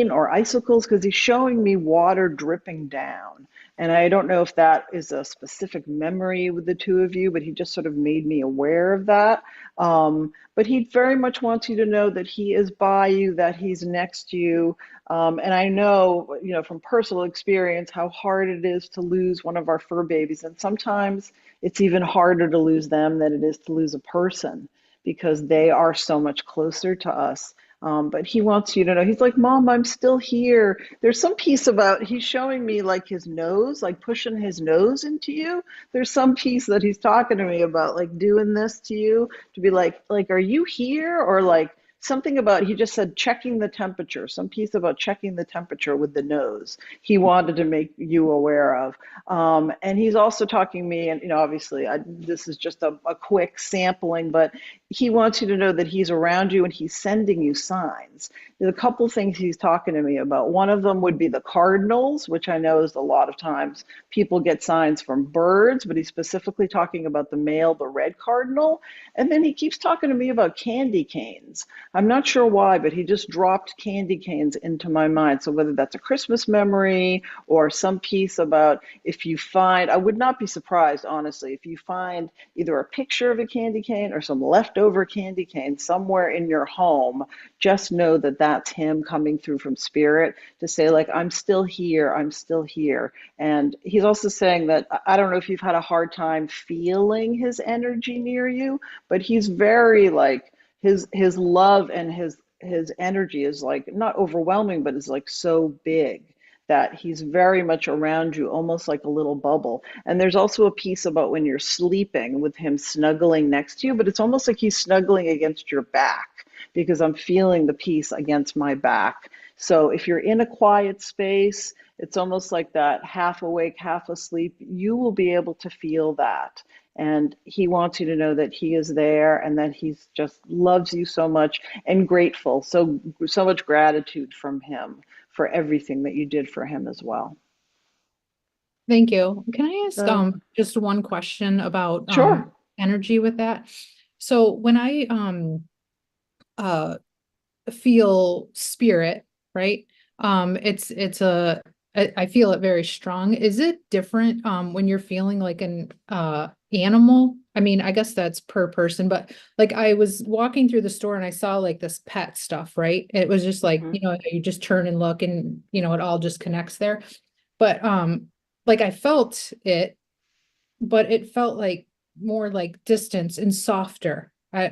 or icicles, because he's showing me water dripping down. And I don't know if that is a specific memory with the two of you, but he just sort of made me aware of that. But he very much wants you to know that he is by you, that he's next to you. And I know, from personal experience, how hard it is to lose one of our fur babies. And sometimes it's even harder to lose them than it is to lose a person because they are so much closer to us. But he wants you to know, he's like, Mom, I'm still here. There's some piece about, he's showing me like his nose, like pushing his nose into you. There's some piece that he's talking to me about, like doing this to you, to be like, are you here? Or like something about, he just said checking the temperature, some piece about checking the temperature with the nose. He wanted to make you aware of. And he's also talking to me, and obviously, this is just a quick sampling, but he wants you to know that he's around you and he's sending you signs. There's a couple things he's talking to me about. One of them would be the cardinals, which I know is a lot of times people get signs from birds, but he's specifically talking about the male, the red cardinal. And then he keeps talking to me about candy canes. I'm not sure why, but he just dropped candy canes into my mind. So whether that's a Christmas memory or some piece about, if you find, I would not be surprised, honestly, if you find either a picture of a candy cane or some leftover candy cane somewhere in your home, just know that that's him coming through from spirit to say, like, I'm still here, I'm still here. And he's also saying that, I don't know if you've had a hard time feeling his energy near you, but he's very like, his love and his energy is like not overwhelming, but it's like so big that he's very much around you, almost like a little bubble. And there's also a piece about when you're sleeping with him snuggling next to you, but it's almost like he's snuggling against your back because I'm feeling the piece against my back. So if you're in a quiet space, it's almost like that half awake, half asleep, you will be able to feel that. And he wants you to know that he is there and that he's just loves you so much and grateful. So much gratitude from him for everything that you did for him as well. Thank you. Can I ask Uh, just one question about sure. energy with that? So when I uh feel spirit, right? It's a I feel it very strong. Is it different when you're feeling like an animal? I mean, I guess that's per person, but like I was walking through the store and I saw like this pet stuff, right? It was just like, Hmm. you just turn and look and it all just connects there. But like I felt it, but it felt like more like distance and softer. Do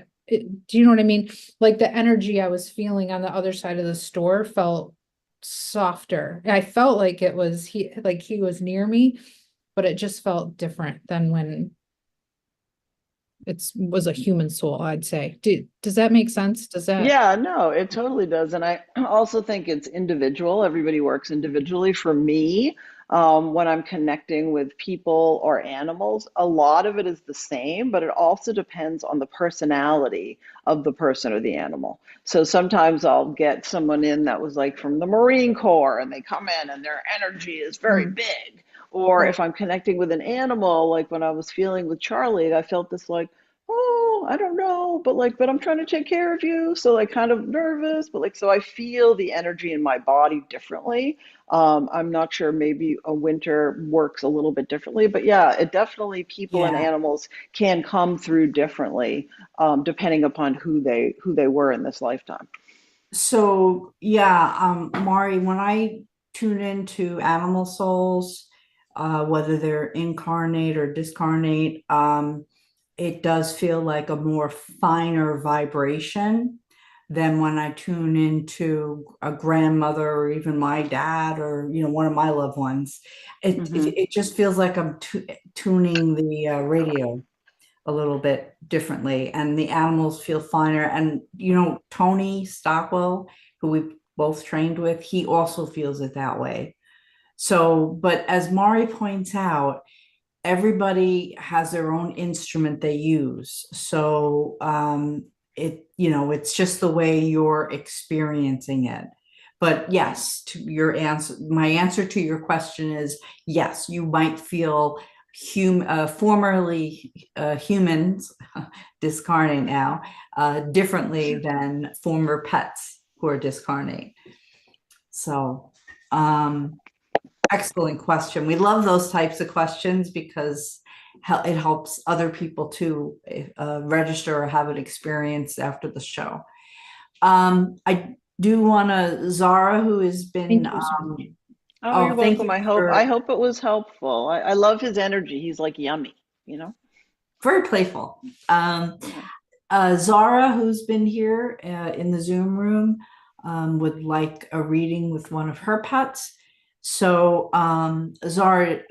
you know what I mean? Like the energy I was feeling on the other side of the store felt softer. I felt like he was near me, but it just felt different than when it was a human soul, I'd say. Does that make sense? Does that? Yeah, no, it totally does. And I also think it's individual. Everybody works individually. For me, when I'm connecting with people or animals, a lot of it is the same, but it also depends on the personality of the person or the animal. So sometimes I'll get someone in that was like from the Marine Corps and they come in and their energy is very Mm, big. Or right. if I'm connecting with an animal, like when I was feeling with Charlie, I felt this like, oh, I don't know, but like, but I'm trying to take care of you. So like kind of nervous, but like, so I feel the energy in my body differently. I'm not sure, maybe a winter works a little bit differently, but yeah, it definitely, people and Yeah. animals can come through differently, depending upon who they were in this lifetime. So yeah, Mari, when I tune into animal souls, whether they're incarnate or discarnate, it does feel like a more finer vibration than when I tune into a grandmother or even my dad or one of my loved ones. Hmm. It just feels like I'm tuning the radio a little bit differently, and the animals feel finer. And Tony Stockwell, who we both trained with, he also feels it that way. So, but as Mari points out, everybody has their own instrument they use. So it's just the way you're experiencing it. But yes, to your answer, my answer to your question is yes, you might feel formerly humans discarnate now differently than former pets who are discarnate. So excellent question. We love those types of questions because it helps other people to register or have an experience after the show. I do want to, Zara, who has been, Thank you so much. Oh, oh, you're thank welcome. you I for hope it was helpful. I love his energy. He's like yummy, you know? very playful. Um, Yeah. Zara, who's been here in the Zoom room, would like a reading with one of her pets. So Zara,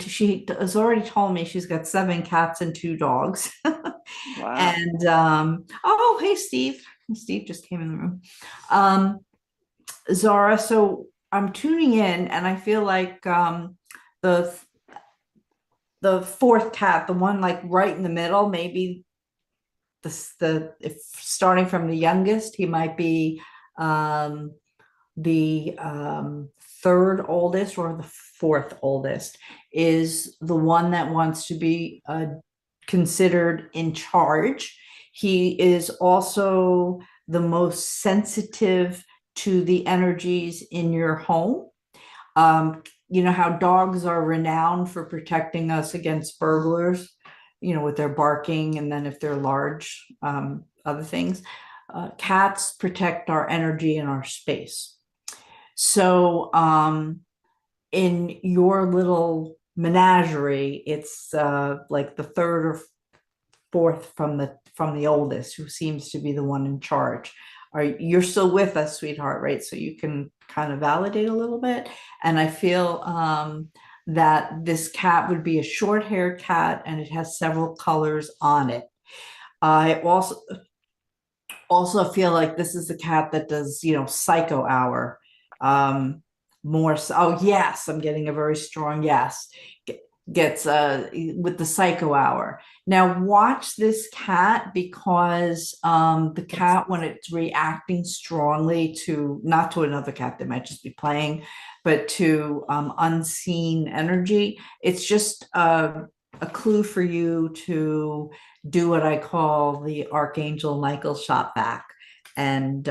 she has already told me she's got 7 cats and 2 dogs. Wow. And oh, hey, Steve. Steve just came in the room. Um, Zara, so I'm tuning in, and I feel like the the fourth cat, the one like right in the middle, maybe the if starting from the youngest, he might be um, the third oldest or the fourth oldest, is the one that wants to be considered in charge. He is also the most sensitive to the energies in your home. You know how dogs are renowned for protecting us against burglars, with their barking, and then if they're large, other things. Cats protect our energy and our space. So, in your little menagerie, it's like the third or fourth from the oldest, who seems to be the one in charge. You're still with us, sweetheart, right? So you can kind of validate a little bit. And I feel that this cat would be a short-haired cat, and it has several colors on it. I also feel like this is the cat that does, psycho hour. More so, oh yes, I'm getting a very strong yes. Gets with the psycho hour. Now watch this cat, because the cat, when it's reacting strongly to, not to another cat that might just be playing, but to unseen energy, it's just a clue for you to do what I call the Archangel Michael shot back, and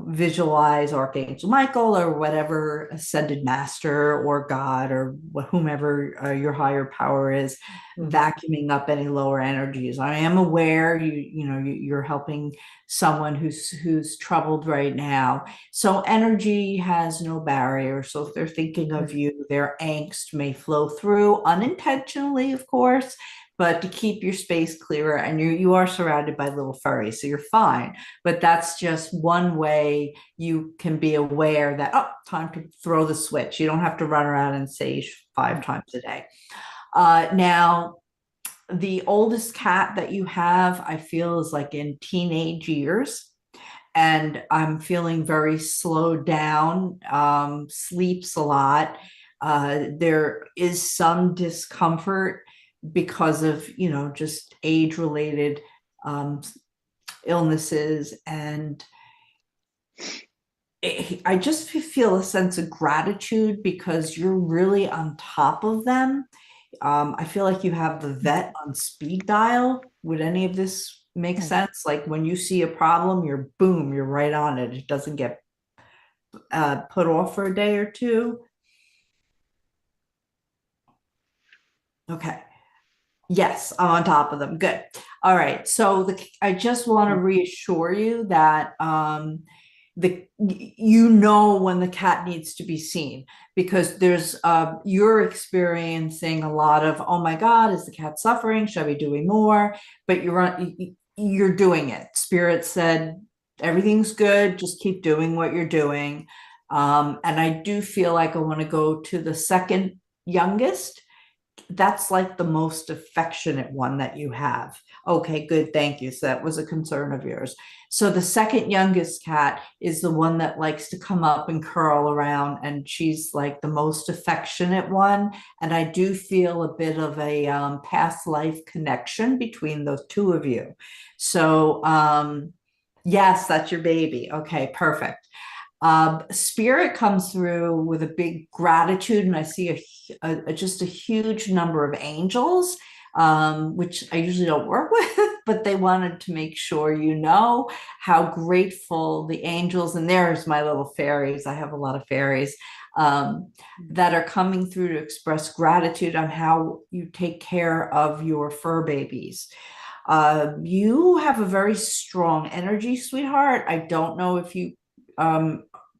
visualize Archangel Michael or whatever ascended master or God or whomever your higher power is, vacuuming up any lower energies. I am aware you're helping someone who's troubled right now. So energy has no barrier. So if they're thinking of you, their angst may flow through unintentionally, of course, but to keep your space clearer. And you are surrounded by little furries, so you're fine. But that's just one way you can be aware that, oh, time to throw the switch. You don't have to run around and sage 5 times a day. Now, the oldest cat that you have, I feel, is like in teenage years. And I'm feeling very slowed down, sleeps a lot. There is some discomfort because of, just age related illnesses. And I just feel a sense of gratitude because you're really on top of them. I feel like you have the vet on speed dial. Would any of this make sense? Like when you see a problem, you're right on it. It doesn't get put off for a day or two. Okay. Yes, I'm on top of them. Good. All right. So I just want to reassure you that when the cat needs to be seen, because there's you're experiencing a lot of, oh my God, is the cat suffering? Should I be doing more? But you're doing it. Spirit said everything's good. Just keep doing what you're doing. And I do feel like I want to go to the second youngest. That's like the most affectionate one that you have. Okay, good. Thank you. So that was a concern of yours. So the second youngest cat is the one that likes to come up and curl around, and she's like the most affectionate one. And I do feel a bit of a past life connection between those two of you. So yes, that's your baby. Okay, perfect. Spirit comes through with a big gratitude, and I see just a huge number of angels, which I usually don't work with, but they wanted to make sure how grateful the angels, and there's my little fairies. I have a lot of fairies that are coming through to express gratitude on how you take care of your fur babies. You have a very strong energy, sweetheart. I don't know if you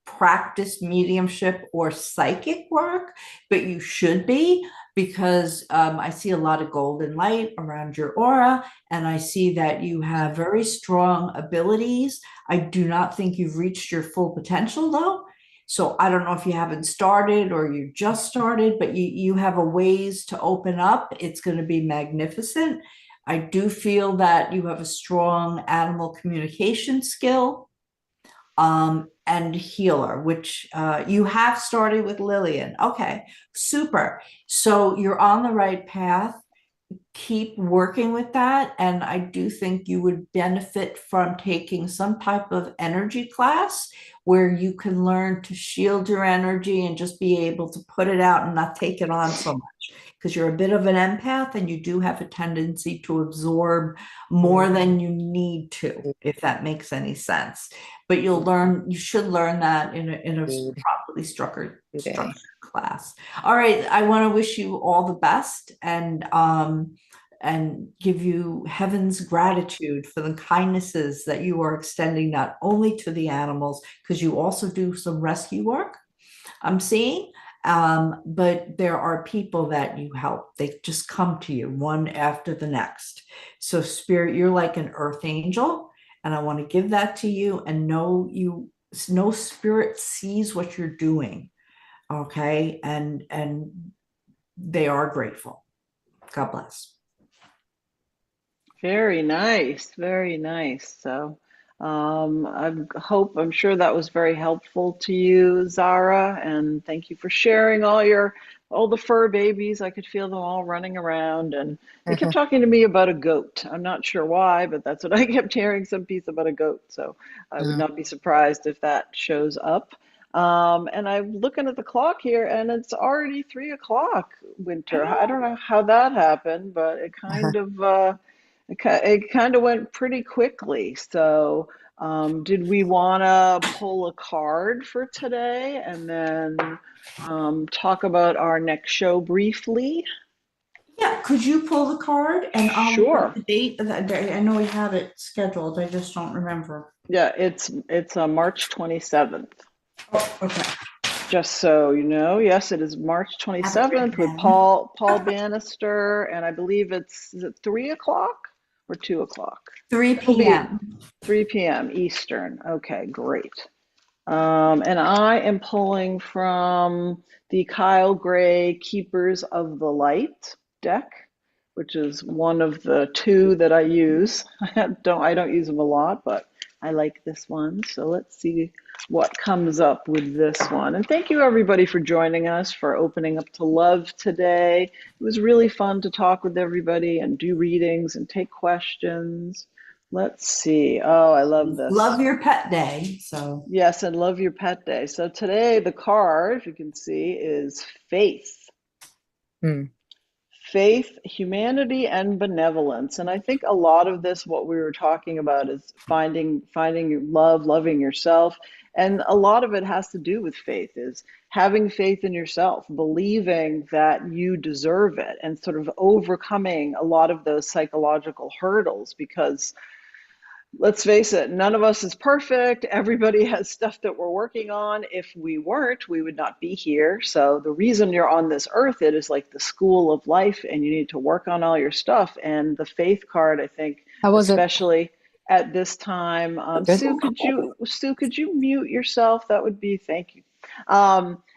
practice mediumship or psychic work, but you should be, because I see a lot of golden light around your aura, and I see that you have very strong abilities. I do not think you've reached your full potential though. So I don't know if you haven't started or you just started, but you have a ways to open up. It's going to be magnificent. I do feel that you have a strong animal communication skill, and healer, which you have started with Lillian. Okay, super. So you're on the right path. Keep working with that. And I do think you would benefit from taking some type of energy class where you can learn to shield your energy and just be able to put it out and not take it on so much. Because you're a bit of an empath and you do have a tendency to absorb more than you need to, if that makes any sense. But you should learn that in a properly structured class. All right, I want to wish you all the best, and give you heaven's gratitude for the kindnesses that you are extending not only to the animals, because you also do some rescue work, I'm seeing, but there are people that you help. They just come to you one after the next. So, Spirit, you're like an earth angel, and I want to give that to you and know Spirit sees what you're doing. Okay. And they are grateful. God bless. Very nice, very nice. So, I'm sure that was very helpful to you, Zara, and thank you for sharing all the fur babies. I could feel them all running around, and they kept talking to me about a goat. I'm not sure why, but that's what I kept hearing, some piece about a goat. So I would not be surprised if that shows up. And I'm looking at the clock here, and it's already 3 o'clock, I Winter. I know. don't know how that happened, but it kind of went pretty quickly. So, did we want to pull a card for today and then talk about our next show briefly? Yeah, could you pull the card and I'll look up Sure. the date of that day? I know we have it scheduled. I just don't remember. Yeah, it's March 27th. Oh, okay. Just so you know, yes, it is March Have it written 27th with down. Paul Bannister, and I believe is it 3 o'clock or 2 o'clock? It'll 3 be p.m. 3 p.m. Eastern. Okay, great. And I am pulling from the Kyle Gray Keepers of the Light deck, which is one of the two that I use. I don't use them a lot, but I like this one. So let's see what comes up with this one. And thank you everybody for joining us for opening up to love today. It was really fun to talk with everybody and do readings and take questions. Let's see. Oh, I love this. Love your pet day. So, Yes, and love your pet day. So today the card, if you can see, is faith. Hmm. Faith, humanity, and benevolence. And I think a lot of this, what we were talking about, is finding love, loving yourself. And a lot of it has to do with faith, is having faith in yourself, believing that you deserve it, and sort of overcoming a lot of those psychological hurdles because let's face it, none of us is perfect. Everybody has stuff that we're working on. If we weren't, we would not be here. So the reason you're on this earth, it is like the school of life, and you need to work on all your stuff. And the faith card, I think, How was it? especially at this time, Good. Sue, could you mute yourself? That would be, thank you.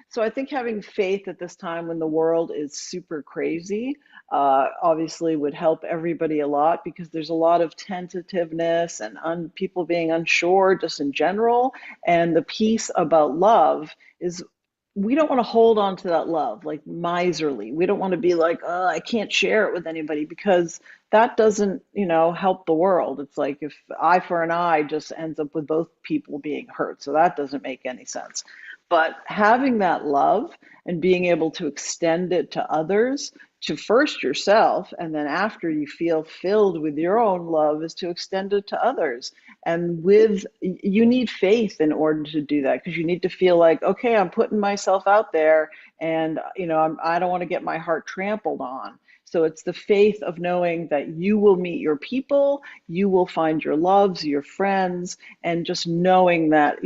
So I think having faith at this time when the world is super crazy obviously would help everybody a lot because there's a lot of tentativeness and people being unsure just in general. And the piece about love is we don't want to hold on to that love like miserly. We don't want to be like, oh, I can't share it with anybody because that doesn't, help the world. It's like if eye for an eye just ends up with both people being hurt. So that doesn't make any sense. But having that love and being able to extend it to others, to first yourself, and then after you feel filled with your own love, is to extend it to others. And you need faith in order to do that because you need to feel like, okay, I'm putting myself out there, and I don't want to get my heart trampled on. So it's the faith of knowing that you will meet your people, you will find your loves, your friends, and just knowing that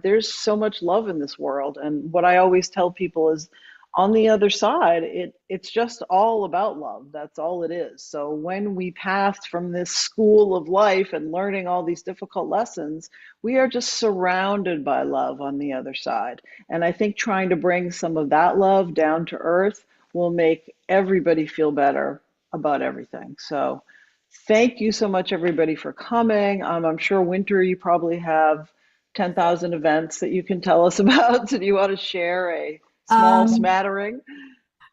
there's so much love in this world. And what I always tell people is on the other side, it's just all about love. That's all it is. So when we pass from this school of life and learning all these difficult lessons, we are just surrounded by love on the other side. And I think trying to bring some of that love down to earth will make everybody feel better about everything. So thank you so much, everybody, for coming. I'm sure, Winter, you probably have 10,000 events that you can tell us about. So do you want to share a small Um, smattering?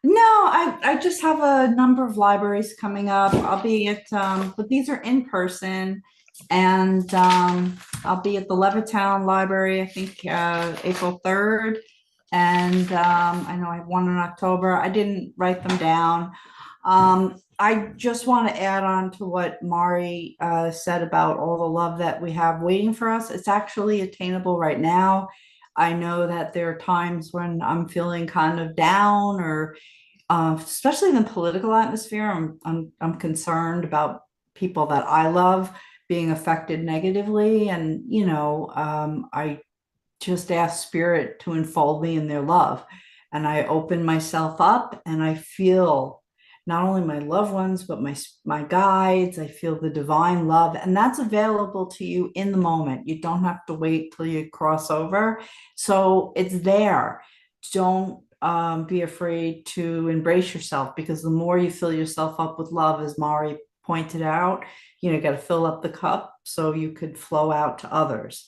no, I just have a number of libraries coming up. I'll be at, but these are in person, and I'll be at the Levittown Library, I think, April 3rd. And I know I have one in October. I didn't write them down. I just want to add on to what Mari said about all the love that we have waiting for us. It's actually attainable right now. I know that there are times when I'm feeling kind of down, or especially in the political atmosphere, I'm concerned about people that I love being affected negatively, and I just ask spirit to enfold me in their love, and I open myself up, and I feel not only my loved ones but my guides. I feel the divine love, and that's available to you in the moment. You don't have to wait till you cross over, so it's there. Don't be afraid to embrace yourself, because the more you fill yourself up with love, as Mari pointed out, you got to fill up the cup so you could flow out to others.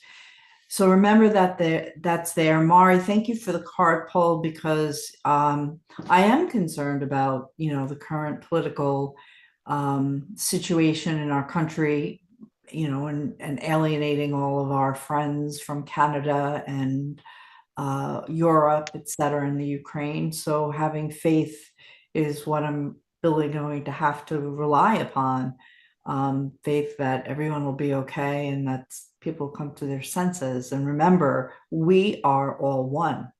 So remember that that's there. Mari, thank you for the card pull, because I am concerned about, the current political situation in our country, and alienating all of our friends from Canada and Europe, et cetera, in the Ukraine. So having faith is what I'm really going to have to rely upon. Faith that everyone will be okay, and that people come to their senses. And remember, we are all one,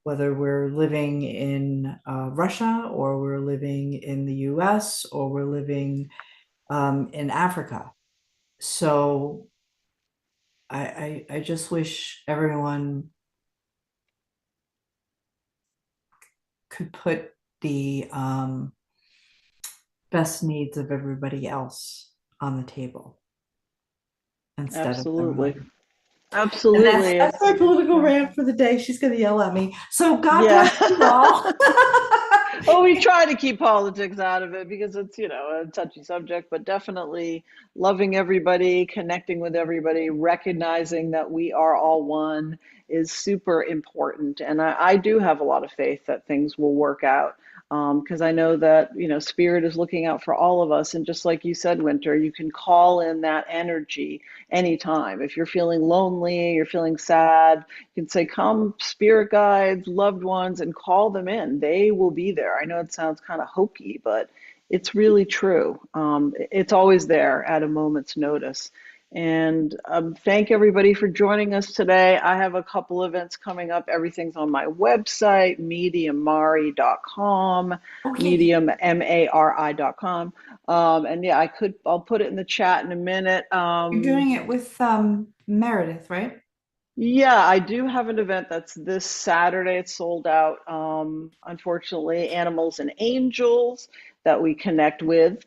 whether we're living in Russia, or we're living in the US, or we're living in Africa. So I just wish everyone could put the best needs of everybody else on the table instead of their Absolutely. own. And that's Absolutely. that's my political rant for the day. She's gonna yell at me. So God Yeah. bless you all. Well, we try to keep politics out of it because it's, a touchy subject, but definitely loving everybody, connecting with everybody, recognizing that we are all one is super important. And I do have a lot of faith that things will work out. Because I know that, Spirit is looking out for all of us. And just like you said, Winter, you can call in that energy anytime. If you're feeling lonely, you're feeling sad, you can say, come, spirit guides, loved ones, and call them in. They will be there. I know it sounds kind of hokey, but it's really true. It's always there at a moment's notice. And thank everybody for joining us today. I have a couple events coming up. Everything's on my website, mediummari.com, Okay, mediummari.com. And yeah, I'll put it in the chat in a minute. you're doing it with Meredith, right? Yeah, I do have an event that's this Saturday. It's sold out. Unfortunately, Animals and Angels that we connect with.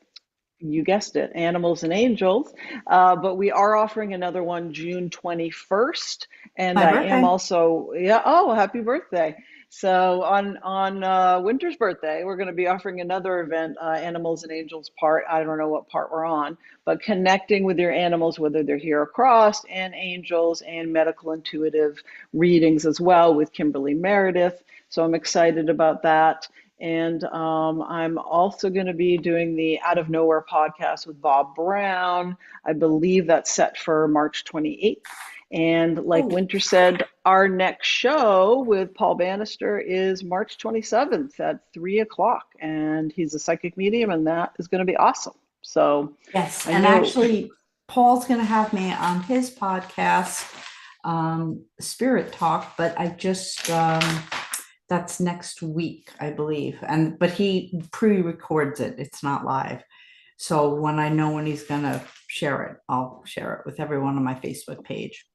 You guessed it, Animals and Angels. But we are offering another one June 21st. And My I am birthday. also, yeah, oh, happy birthday. So on Winter's birthday, we're going to be offering another event, Animals and Angels part. I don't know what part we're on, but connecting with your animals, whether they're here across, and angels, and medical intuitive readings as well with Kimberly Meredith. So I'm excited about that. And I'm also going to be doing the Out of Nowhere podcast with Bob Brown. I believe that's set for March 28th. And like Oh, Winter said, our next show with Paul Bannister is March 27th at 3 o'clock. And he's a psychic medium, and that is going to be awesome. So yes. I And know, actually, Paul's gonna have me on his podcast, Spirit Talk, but I just that's next week, I believe. But he pre-records it. It's not live. So when I know when he's gonna share it, I'll share it with everyone on my Facebook page.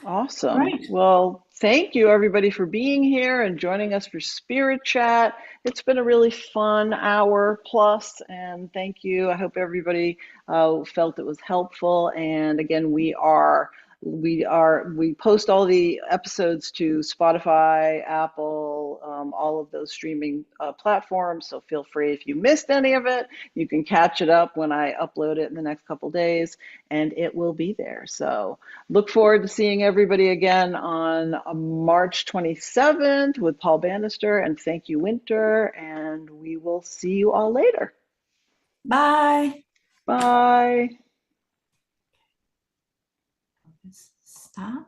Awesome. Right. Well, thank you everybody for being here and joining us for Spirit Chat. It's been a really fun hour plus, and thank you. I hope everybody felt it was helpful. And again, we post all the episodes to Spotify, Apple, all of those streaming platforms. So feel free, if you missed any of it, you can catch it up when I upload it in the next couple days, and it will be there. So look forward to seeing everybody again on March 27th with Paul Bannister. And thank you, Winter. And we will see you all later. Bye. Bye. Stop.